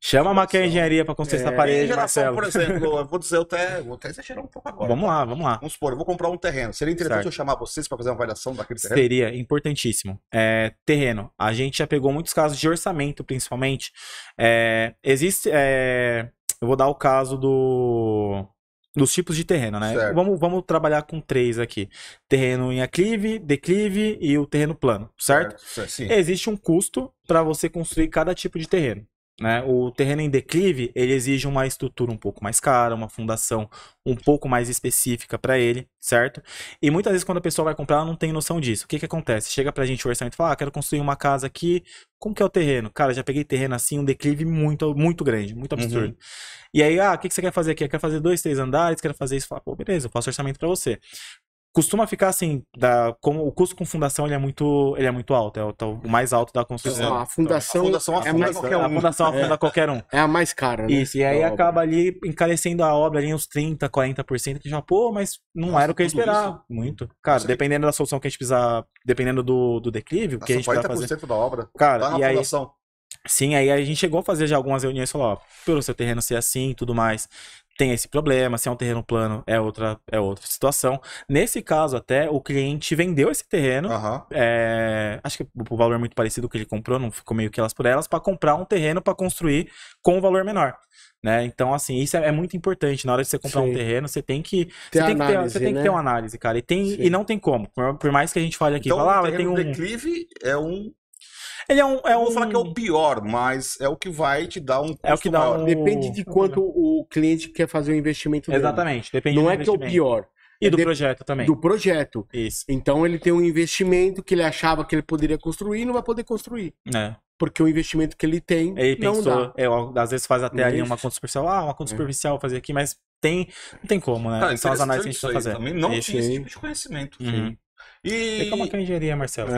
Chama a Maquia Engenharia para construir essa parede, Marcelo. Por exemplo, eu vou dizer, vou até exagerar um pouco agora. Vamos lá. Vamos supor, eu vou comprar um terreno. Seria interessante eu chamar vocês para fazer uma avaliação daquele terreno? Seria importantíssimo. Terreno. A gente já pegou muitos casos de orçamento, principalmente. Eu vou dar o caso dos tipos de terreno, né? Vamos trabalhar com 3 aqui. Terreno em aclive, declive e o terreno plano, certo? Sim. Existe um custo para você construir cada tipo de terreno. né? O terreno em declive, ele exige uma estrutura um pouco mais cara, uma fundação um pouco mais específica para ele, certo? E muitas vezes quando a pessoa vai comprar, ela não tem noção disso. O que que acontece? Chega pra gente o orçamento e fala, quero construir uma casa aqui, como que é o terreno? Cara, já peguei terreno assim, um declive muito, muito grande, muito absurdo. E aí, o que que você quer fazer aqui? Eu quero fazer 2, 3 andares, quero fazer isso. Fala, pô, beleza, eu faço orçamento para você. Costuma ficar assim, como o custo com fundação ele é muito alto, é o mais alto da construção. A fundação afunda qualquer um. A fundação afunda qualquer um. É a mais cara, né? Isso, e aí acaba ali encarecendo a obra ali uns 30%, 40%, que já, pô, mas não era o que eu esperava. Isso? Muito. Cara, dependendo da solução que a gente precisa, dependendo do declive, o que a gente vai fazer. 40% da obra. Cara, tá na e aí, fundação. sim, aí a gente chegou a fazer já algumas reuniões e falou, ó, pelo seu terreno ser assim e tudo mais, tem esse problema, se é um terreno plano é outra situação. Nesse caso até, o cliente vendeu esse terreno, acho que o valor é muito parecido com o que ele comprou, não ficou meio que elas por elas, para comprar um terreno para construir com um valor menor. Né? Então, assim, isso é muito importante. Na hora de você comprar um terreno, você tem que ter uma análise, cara. E não tem como. Por mais que a gente fale aqui, então, falar, o terreno declive é um... Ele não vou falar que é o pior, mas é o que vai te dar um custo maior. Depende de quanto o cliente quer fazer o investimento dele. Exatamente, depende do investimento. Não é que é o pior. E do projeto também. Do projeto. Isso. Então ele tem um investimento que ele achava que ele poderia construir e não vai poder construir. Porque o investimento que ele tem não dá. Às vezes faz até ali uma conta superficial. Uma conta superficial vou fazer aqui, mas não tem como, né? São as análises que a gente precisa fazer. Também não tinha esse tipo de conhecimento. E como é que é a engenharia, Marcelo?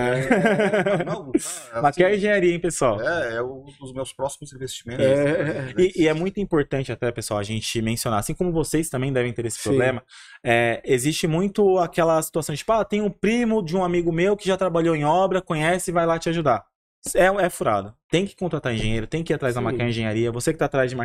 Mas que é engenharia, hein, pessoal? É um dos meus próximos investimentos. E é muito importante até, pessoal, a gente mencionar, assim como vocês também devem ter esse problema, existe muito aquela situação de, tipo, tem um primo de um amigo meu que já trabalhou em obra, conhece e vai lá te ajudar. É furado. Tem que contratar engenheiro, tem que ir atrás da Macan Engenharia. Você que tá atrás de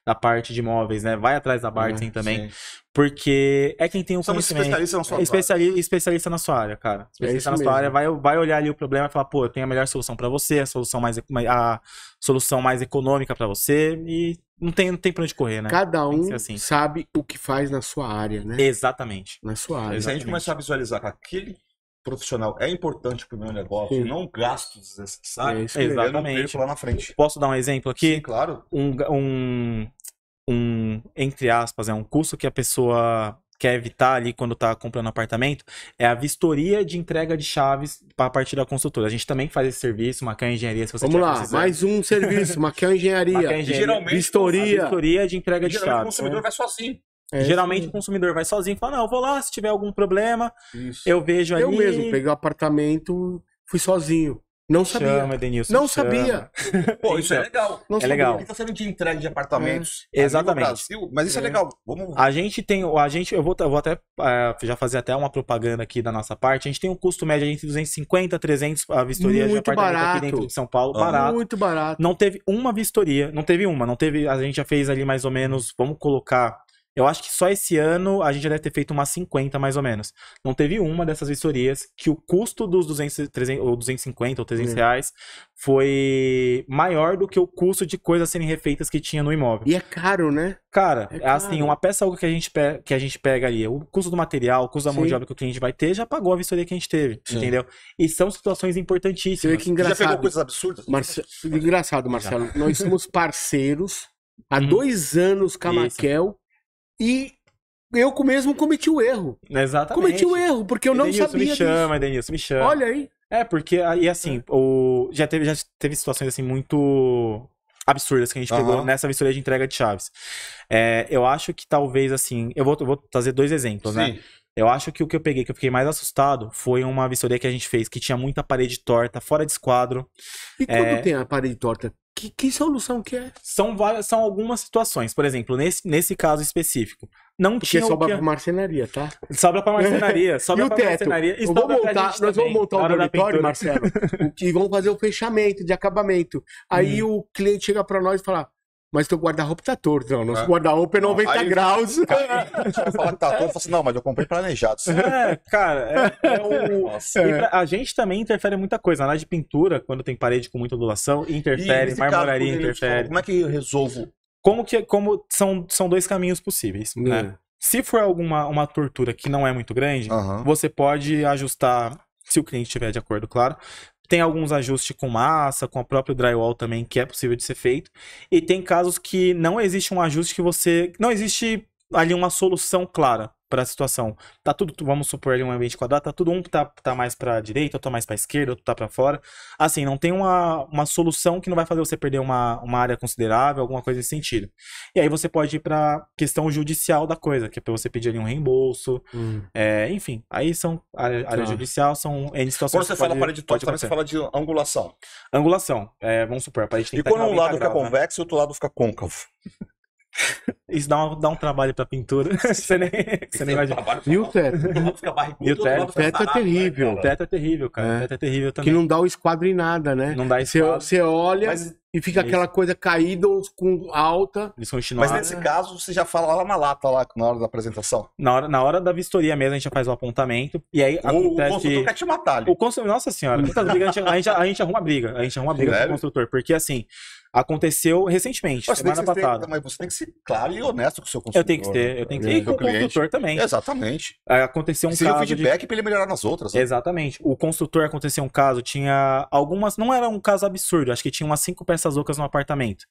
da parte de imóveis, né? Vai atrás da Bartzen também. Porque é quem tem o conhecimento. Especialista na sua área. Especialista na sua área, cara. Especialista na sua área, vai olhar ali o problema e falar, pô, eu tenho a melhor solução pra você, a solução mais econômica pra você e não tem pra onde correr, né? Cada um sabe o que faz na sua área, né? Exatamente. Na sua área. Se a gente começar a visualizar que aquele profissional é importante para o meu negócio, não gastos desnecessários, exatamente. Lá na frente. Posso dar um exemplo aqui? Sim, claro. Entre aspas, um custo que a pessoa quer evitar ali quando tá comprando apartamento é a vistoria de entrega de chaves para partir da construtora. A gente também faz esse serviço, Macan Engenharia, se você Vamos lá, mais um serviço, Macan Engenharia. Geralmente, vistoria de entrega de chaves. O consumidor vai sozinho. Geralmente o consumidor vai sozinho e fala, não, eu vou lá, se tiver algum problema, eu vejo ali. Eu mesmo peguei o apartamento, fui sozinho. Não sabia. Chama, Edenilson, não sabia. Pô, isso é legal. Não é legal. Ele tá sendo de entrega de apartamentos. Exatamente. No Brasil, mas isso é legal. Vamos... A gente, eu vou até já fazer até uma propaganda aqui da nossa parte. A gente tem um custo médio entre 250 a 300 a vistoria de apartamento aqui dentro de São Paulo. Barato. Muito barato. Não teve uma vistoria. A gente já fez ali mais ou menos, vamos colocar... Eu acho que só esse ano a gente já deve ter feito umas 50, mais ou menos. Não teve uma dessas vistorias que o custo dos 250 ou 300 reais foi maior do que o custo de coisas serem refeitas que tinha no imóvel. E é caro, né? Cara, assim, uma peça que a gente pega ali, o custo do material, o custo da mão de obra que o cliente vai ter, já pagou a vistoria que a gente teve, entendeu? E são situações importantíssimas. Você vê que engraçado. Já pegou coisas absurdas? Engraçado, Marcelo. Nós somos parceiros há 2 anos com a Maquel. E eu mesmo cometi o erro. Exatamente. Cometi o erro, porque eu não sabia disso. Edenilson, me chama. Olha aí. Porque, e assim, já teve situações assim muito absurdas que a gente pegou nessa vistoria de entrega de chaves. Eu acho que talvez, assim, eu vou trazer 2 exemplos, né? Eu acho que o que eu peguei, que eu fiquei mais assustado, foi uma vistoria que a gente fez, que tinha muita parede torta, fora de esquadro. E quando tem a parede torta? Que solução que é? São algumas situações. Por exemplo, nesse caso específico, não porque tinha sobra pra marcenaria, tá? Sobra pra marcenaria. Sobra pra marcenaria. Nós vamos montar o dormitório, Marcelo, e vamos fazer o fechamento de acabamento. Aí o cliente chega pra nós e fala... Mas teu guarda-roupa tá torto. Não, nosso guarda-roupa é 90 graus. Cara, falar que tá torto, eu falo assim, não, mas eu comprei planejado. Cara, a gente também interfere em muita coisa. Na área de pintura, quando tem parede com muita ondulação, interfere, marmoraria interfere. Como é que eu resolvo? Como são 2 caminhos possíveis, né? Se for uma tortura que não é muito grande, você pode ajustar, se o cliente estiver de acordo, claro, Tem alguns ajustes com massa, com a própria drywall também, que é possível de ser feito. E tem casos que não existe um ajuste que você... Não existe ali uma solução clara para a situação. Tá tudo, vamos supor ali um ambiente quadrado, tá tudo tá mais para direita, outro tá mais para esquerda, outro tá para fora. Assim, não tem uma solução que não vai fazer você perder uma área considerável, alguma coisa nesse sentido. E aí você pode ir para questão judicial da coisa, que é para você pedir ali um reembolso. Enfim, aí são área judicial, são N situações. Quando você fala parede torta, você fala de angulação. Angulação, vamos supor, a parede tem que estar quando um lado fica graus, convexo e o outro lado fica côncavo. Isso dá um trabalho pra pintura. Você nem vai. E o teto? E o teto é terrível. O teto é terrível, cara. O teto é terrível também. Que não dá o esquadro em nada, né? Não dá esquadro. Você olha e fica aquela coisa caída ou com alta. Mas nesse caso, você já fala lá na lata, lá, na hora da apresentação. Na hora da vistoria mesmo, a gente já faz o apontamento. E aí o construtor quer te matar ali. Nossa senhora, muitas brigas a gente arruma briga. A gente arruma briga com o construtor. Porque assim, aconteceu recentemente, semana passada. Mas você tem que ser claro e honesto com o seu construtor. Eu tenho que ter. E com o construtor também. Exatamente. Aconteceu um caso. Um feedback pra ele melhorar nas outras. Né? Exatamente. O construtor aconteceu um caso, tinha algumas. Não era um caso absurdo, acho que tinha umas 5 peças ocas no apartamento.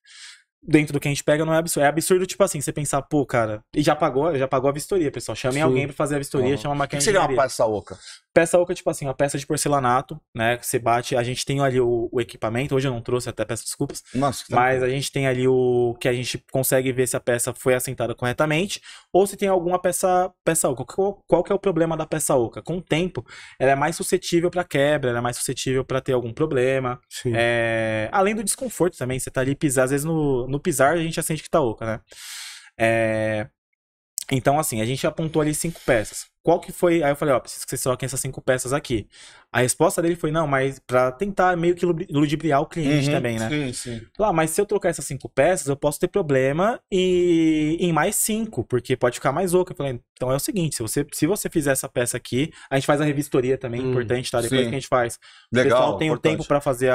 Dentro do que a gente pega não é absurdo. É absurdo, tipo assim, você pensar, pô, cara, e já pagou a vistoria, pessoal. Chame alguém pra fazer a vistoria, chama uma máquina de engenharia. O que seria uma peça oca? Peça oca, tipo assim, uma peça de porcelanato, né? Que você bate, a gente tem ali o equipamento, hoje eu não trouxe, até peço desculpas. Nossa, mas a gente tem ali o que a gente consegue ver se a peça foi assentada corretamente ou se tem alguma peça oca. Qual que é o problema da peça oca? Com o tempo, ela é mais suscetível pra quebra, ela é mais suscetível pra ter algum problema. Sim. Além do desconforto também, você tá ali pisar, às vezes no pisar a gente já sente que tá oca, né? Então, assim, a gente apontou ali 5 peças. Qual que foi? Aí eu falei, preciso que vocês troquem essas 5 peças aqui. A resposta dele foi, não, mas pra tentar meio que ludibriar o cliente também, né? Sim. Mas se eu trocar essas 5 peças, eu posso ter problema em mais 5, porque pode ficar mais oca. Eu falei, então é o seguinte, se você fizer essa peça aqui, a gente faz a revistoria também, importante, tá? Depois que a gente faz. Legal, o pessoal tem o tempo pra fazer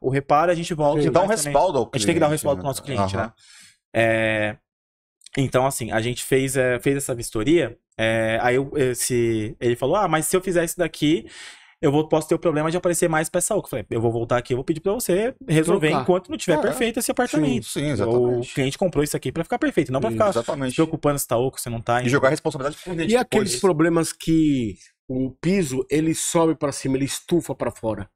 o reparo, a gente volta. A gente dá um respaldo ao cliente. A gente tem que dar um respaldo pro nosso cliente, né? Então, assim, a gente fez essa vistoria, aí ele falou, mas se eu fizer isso daqui, posso ter o problema de aparecer mais peça oca. Eu falei, eu vou voltar aqui, eu vou pedir pra você resolver enquanto não tiver perfeito esse apartamento. Sim, exatamente. O cliente comprou isso aqui pra ficar perfeito, não pra ficar se preocupando se tá oco, se não tá. E jogar a responsabilidade pro cliente. E aqueles problemas que o piso, ele sobe pra cima, ele estufa pra fora?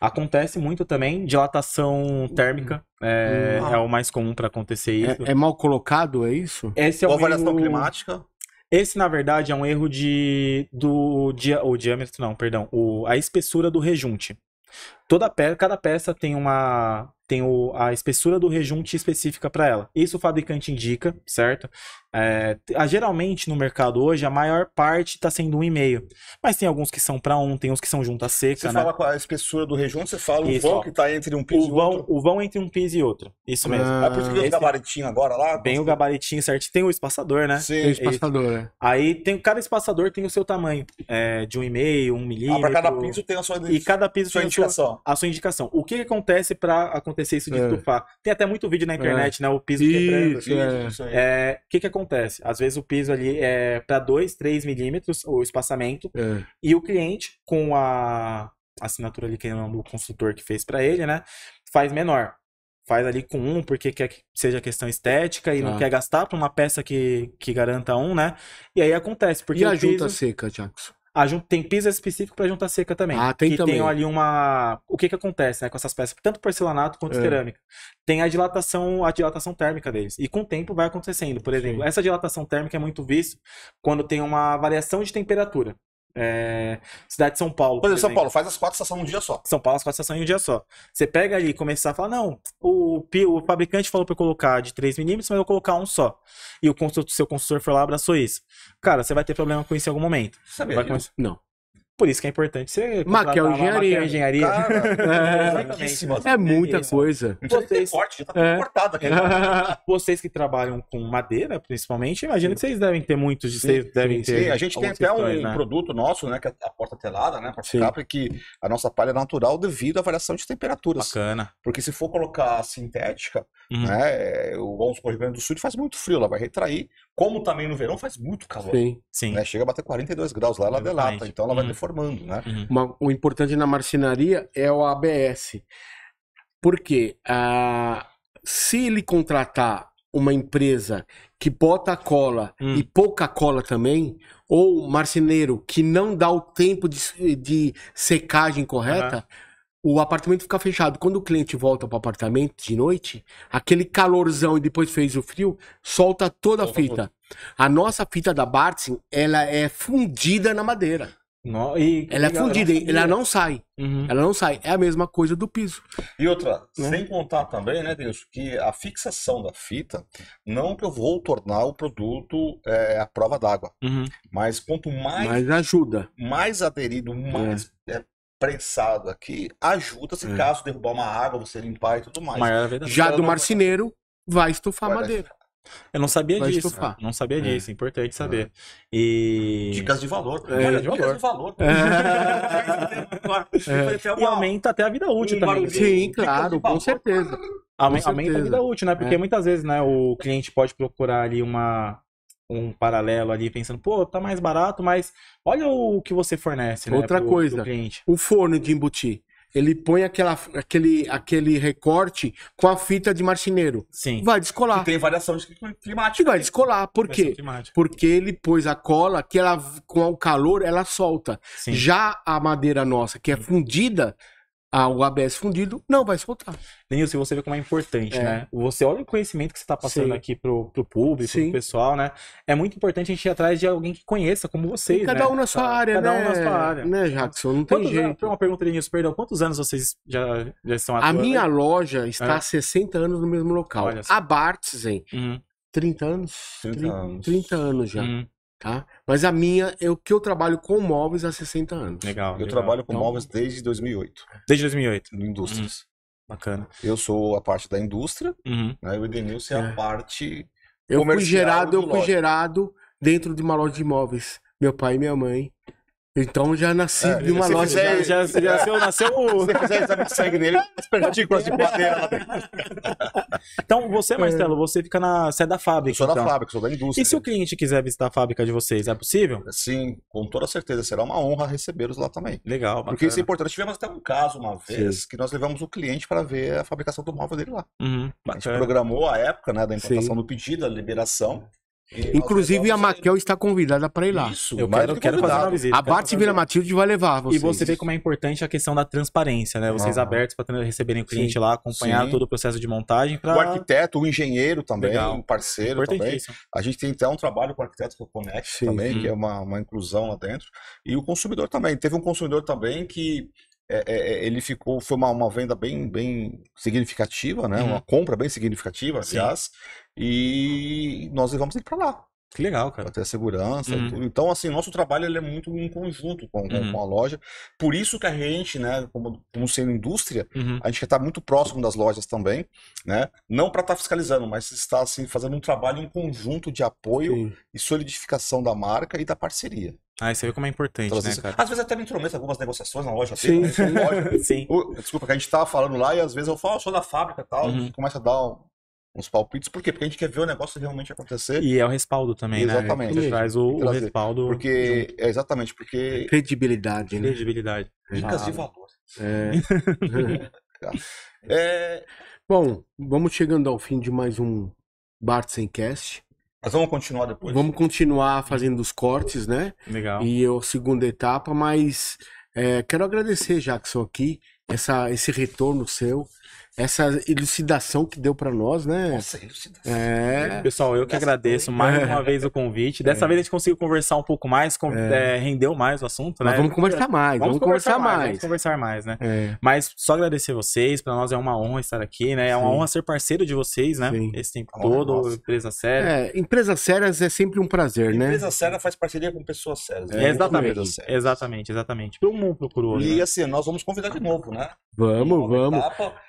Acontece muito também, dilatação térmica é o mais comum para acontecer isso. É mal colocado, é isso? Esse é Ou variação climática? Esse, na verdade, é um erro o diâmetro, não, perdão, a espessura do rejunte. Cada peça tem a espessura do rejunte específica para ela. Isso o fabricante indica, certo? Geralmente no mercado hoje a maior parte está sendo 1,5. Mas tem alguns que são para 1, tem uns que são junta seca. Você fala com a espessura do rejunte, você fala o vão que está entre um piso e outro? O vão entre um piso e outro. Isso mesmo. É por isso que tem o gabaritinho agora lá? Bem o gabaritinho certinho. Tem o espaçador, né? Sim, tem o espaçador, né? Aí cada espaçador tem o seu tamanho. De 1,5, 1 milímetro. Para cada piso tem a sua indicação. E cada piso tem a sua indicação. O que acontece para acontecer isso de estufar? Tem até muito vídeo na internet, né? O piso quebrando. O que acontece? Às vezes o piso ali é para 2, 3 milímetros, o espaçamento, e o cliente, com a assinatura ali que é do construtor que fez para ele, né? Faz menor. Faz ali com 1, porque quer que seja questão estética e não quer gastar para uma peça que garanta 1, né? E aí acontece. Porque e a junta seca, Jackson? Tem piso específico para junta seca também. Tem também. Tem ali o que acontece, né, com essas peças, tanto porcelanato quanto cerâmica. Tem a dilatação térmica deles. E com o tempo vai acontecendo. Por exemplo, essa dilatação térmica é muito vista quando tem uma variação de temperatura. Cidade de São Paulo. Por exemplo, São Paulo faz as 4 estações em um dia só. São Paulo, as 4 estações em um dia só. Você pega ali e começar a falar, não, o fabricante falou pra eu colocar de 3 milímetros, mas eu vou colocar 1 só. E o seu consultor foi lá e abraçou isso. Cara, você vai ter problema com isso em algum momento. Sabia? Não. Por isso que é importante você Maquiel Engenharia. Cara, é muita coisa. Vocês, já tá cortado aqui. Vocês que trabalham com madeira, principalmente, imagino que vocês devem ter muitos de vocês devem ter. Sim, a gente tem até um produto nosso, né, que é a porta telada, né, porta capa, que a nossa palha é natural devido à variação de temperaturas. Bacana. Porque se for colocar sintética, né, vamos supor, o Rio Grande do Sul faz muito frio, ela vai retrair Como também no verão faz muito calor. Sim. Né? Chega a bater 42 graus lá, ela delata, então ela vai deformando, né? O importante na marcenaria é o ABS. Porque se ele contratar uma empresa que bota cola e pouca cola também, ou marceneiro que não dá o tempo de secagem correta, o apartamento fica fechado. Quando o cliente volta para o apartamento de noite, aquele calorzão e depois fez o frio, solta toda a fita. A nossa fita da Bartz, ela é fundida na madeira. Ela é fundida, ela não sai. Ela não sai. É a mesma coisa do piso. E outra, sem contar também, né, Denilson, que a fixação da fita, não que eu vou tornar o produto à prova d'água, mas quanto mais ajuda, mais aderido, mais prensado aqui, ajuda se caso derrubar uma água, você limpar e tudo mais. Já do marceneiro, vai estufar a madeira. Eu não sabia disso. Não sabia disso, importante saber. E... Dicas de valor. Olha, dicas de valor. E aumenta até a vida útil também. Sim, claro, com certeza. Aumenta a vida útil, né? Porque muitas vezes, né, o cliente pode procurar ali um paralelo ali, pensando, pô, tá mais barato, mas olha o que você fornece, né? Outra coisa, o forno de embutir. Ele põe aquele recorte com a fita de marceneiro. Sim. Vai descolar. Que tem variação climática. Vai descolar. Por quê? Porque ele pôs a cola que ela, com o calor, ela solta. Sim. Já a madeira nossa, que é fundida, o ABS fundido, não vai soltar. Denilson, você vê como é importante, né? Você olha o conhecimento que você está passando aqui pro público, pro pessoal, né? É muito importante a gente ir atrás de alguém que conheça, como vocês, cada um na sua área, cada né? um na sua área. Né, Jackson? Não tem jeito. Uma pergunta, Denilson, perdão. Quantos anos vocês já estão atuando? A minha loja está há 60 anos no mesmo local. A Bartzen, 30 anos? 30 anos já. Tá? Mas a minha, que eu trabalho com móveis há 60 anos. Legal. Eu trabalho com móveis desde 2008. Desde 2008? Indústrias. Bacana. Eu sou a parte da indústria, né? E o Edenilson é a parte eu fui gerado dentro de uma loja de imóveis. Meu pai e minha mãe. Então já nasci de uma loja. Já nasceu. Se quiser, já segue nele. As partículas de madeira lá dentro. Então, você, Marcelo, você fica você é da fábrica. Eu sou da fábrica, sou da indústria. E se o cliente quiser visitar a fábrica de vocês, é possível? Sim, com toda certeza. Será uma honra recebê-los lá também. Legal, bacana. Porque isso é importante. Tivemos até um caso uma vez que nós levamos o cliente para ver a fabricação do móvel dele lá. A gente programou a época, né, da implantação do pedido, a liberação. Inclusive a Maquel está convidada para ir lá. Isso, eu quero fazer uma visita. A Bartz Vila Matilde vai levar vocês. E você vê como é importante a questão da transparência, né? Vocês abertos para receberem o cliente lá, acompanhar todo o processo de montagem. O arquiteto, o engenheiro também, o parceiro também. A gente tem até um trabalho com o arquiteto que é o Connect também, que é uma inclusão lá dentro. E o consumidor também. Teve um consumidor também que ele foi uma venda bem significativa, né? Uma compra bem significativa, aliás. E nós levamos ele para lá. Que legal, cara. Pra ter a segurança e tudo. Então, assim, nosso trabalho ele é muito em conjunto com a loja. Por isso que a gente, né, como sendo indústria, a gente quer estar muito próximo das lojas também, né? Não para estar fiscalizando, mas estar assim, fazendo um trabalho em conjunto de apoio e solidificação da marca e da parceria. Você vê como é importante, né, cara? Às vezes até me intrometo algumas negociações na loja. Sim. Sim. Desculpa, que a gente tava falando lá e às vezes eu falo, sou da fábrica e tal, a gente começa a dar uns palpites. Por quê? Porque a gente quer ver o negócio realmente acontecer. E é o respaldo também, exatamente, né? Você traz o respaldo. Porque, exatamente, porque... Credibilidade, né? Credibilidade. Dicas de valor. Bom, vamos chegando ao fim de mais um Bartzencast. Mas vamos continuar depois. Vamos continuar fazendo os cortes, né? Legal. E a segunda etapa, mas quero agradecer, Jackson, aqui, esse retorno seu, essa elucidação que deu pra nós, né? Nossa, elucidação. Pessoal, eu que agradeço mais uma vez o convite. Dessa vez a gente conseguiu conversar um pouco mais, rendeu mais o assunto, né? Mas vamos conversar mais, vamos conversar mais. Vamos conversar mais, né? Mas só agradecer vocês, pra nós é uma honra estar aqui, né? É uma honra ser parceiro de vocês, né? Sim. Esse tempo todo, empresa séria. Empresas sérias é sempre um prazer, né? Empresa séria faz parceria com pessoas sérias. Exatamente. Um procurou. E assim, nós vamos convidar de novo, né? Vamos.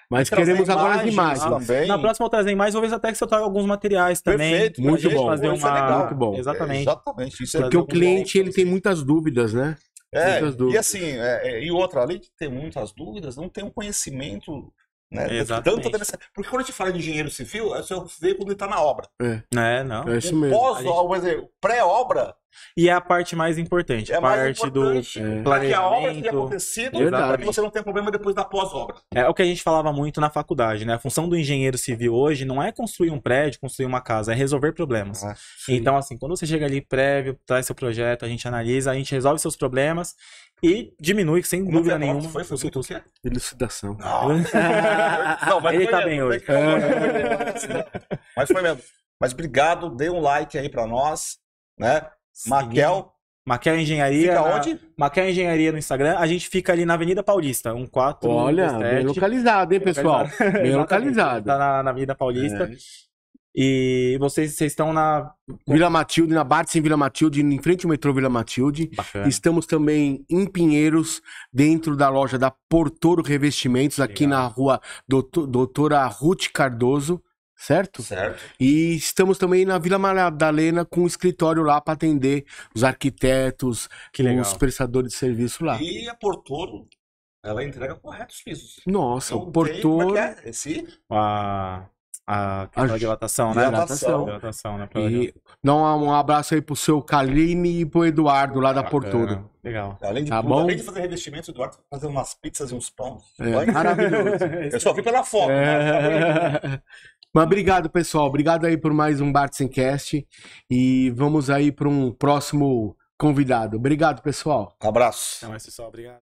Mas queremos agora as imagens. Também. Na próxima eu trazer mais, vou ver até que você traga alguns materiais também. Perfeito, muito bom. Fazer muito bom. Exatamente. Isso porque o cliente ele tem muitas dúvidas, né? E assim, e outra, além de ter muitas dúvidas, não tem um conhecimento Né? Exatamente. Porque quando a gente fala de engenheiro civil, você vê quando ele está na obra. Não. É isso mesmo. Pré-obra. E é a parte mais importante. A parte do planejamento. Para que a obra tenha acontecido, para que você não tenha problema depois da pós-obra. É o que a gente falava muito na faculdade, né? A função do engenheiro civil hoje não é construir um prédio, construir uma casa, é resolver problemas. Então, assim, quando você chega ali prévio, traz seu projeto, a gente analisa, a gente resolve seus problemas e diminui, sem dúvida nenhuma, foi o custo. Elucidação. Não, mas ele tá bem hoje. Mas foi mesmo. Mas obrigado, dê um like aí pra nós, né? Maquel Engenharia. Fica onde? Maquel Engenharia no Instagram. A gente fica ali na Avenida Paulista, 14. Olha, bem localizado, hein, pessoal? Bem localizado. Tá na Avenida Paulista. E vocês estão na Vila Matilde, na Bartzen Vila Matilde, em frente ao metrô Vila Matilde. Bacana. Estamos também em Pinheiros, dentro da loja da Portoro Revestimentos, aqui na rua Doutora Ruth Cardoso. Certo? Certo. E estamos também na Vila Madalena com um escritório lá para atender os arquitetos, os prestadores de serviço lá. E a Portoro, ela entrega corretos pisos. Nossa, então, o Portoro... Como é que é? Esse? A dilatação, né? Dilatação, né? E dá um abraço aí pro seu Kaline e pro Eduardo lá da Portoro. Legal. Além de tá tudo, bom? além de fazer revestimento, o Eduardo tá fazendo umas pizzas e uns pães. Maravilhoso. Eu só vi pela foto. Mas obrigado, pessoal. Obrigado aí por mais um Bartzencast. E vamos aí para um próximo convidado. Obrigado, pessoal. Abraço. Até mais, pessoal. Obrigado.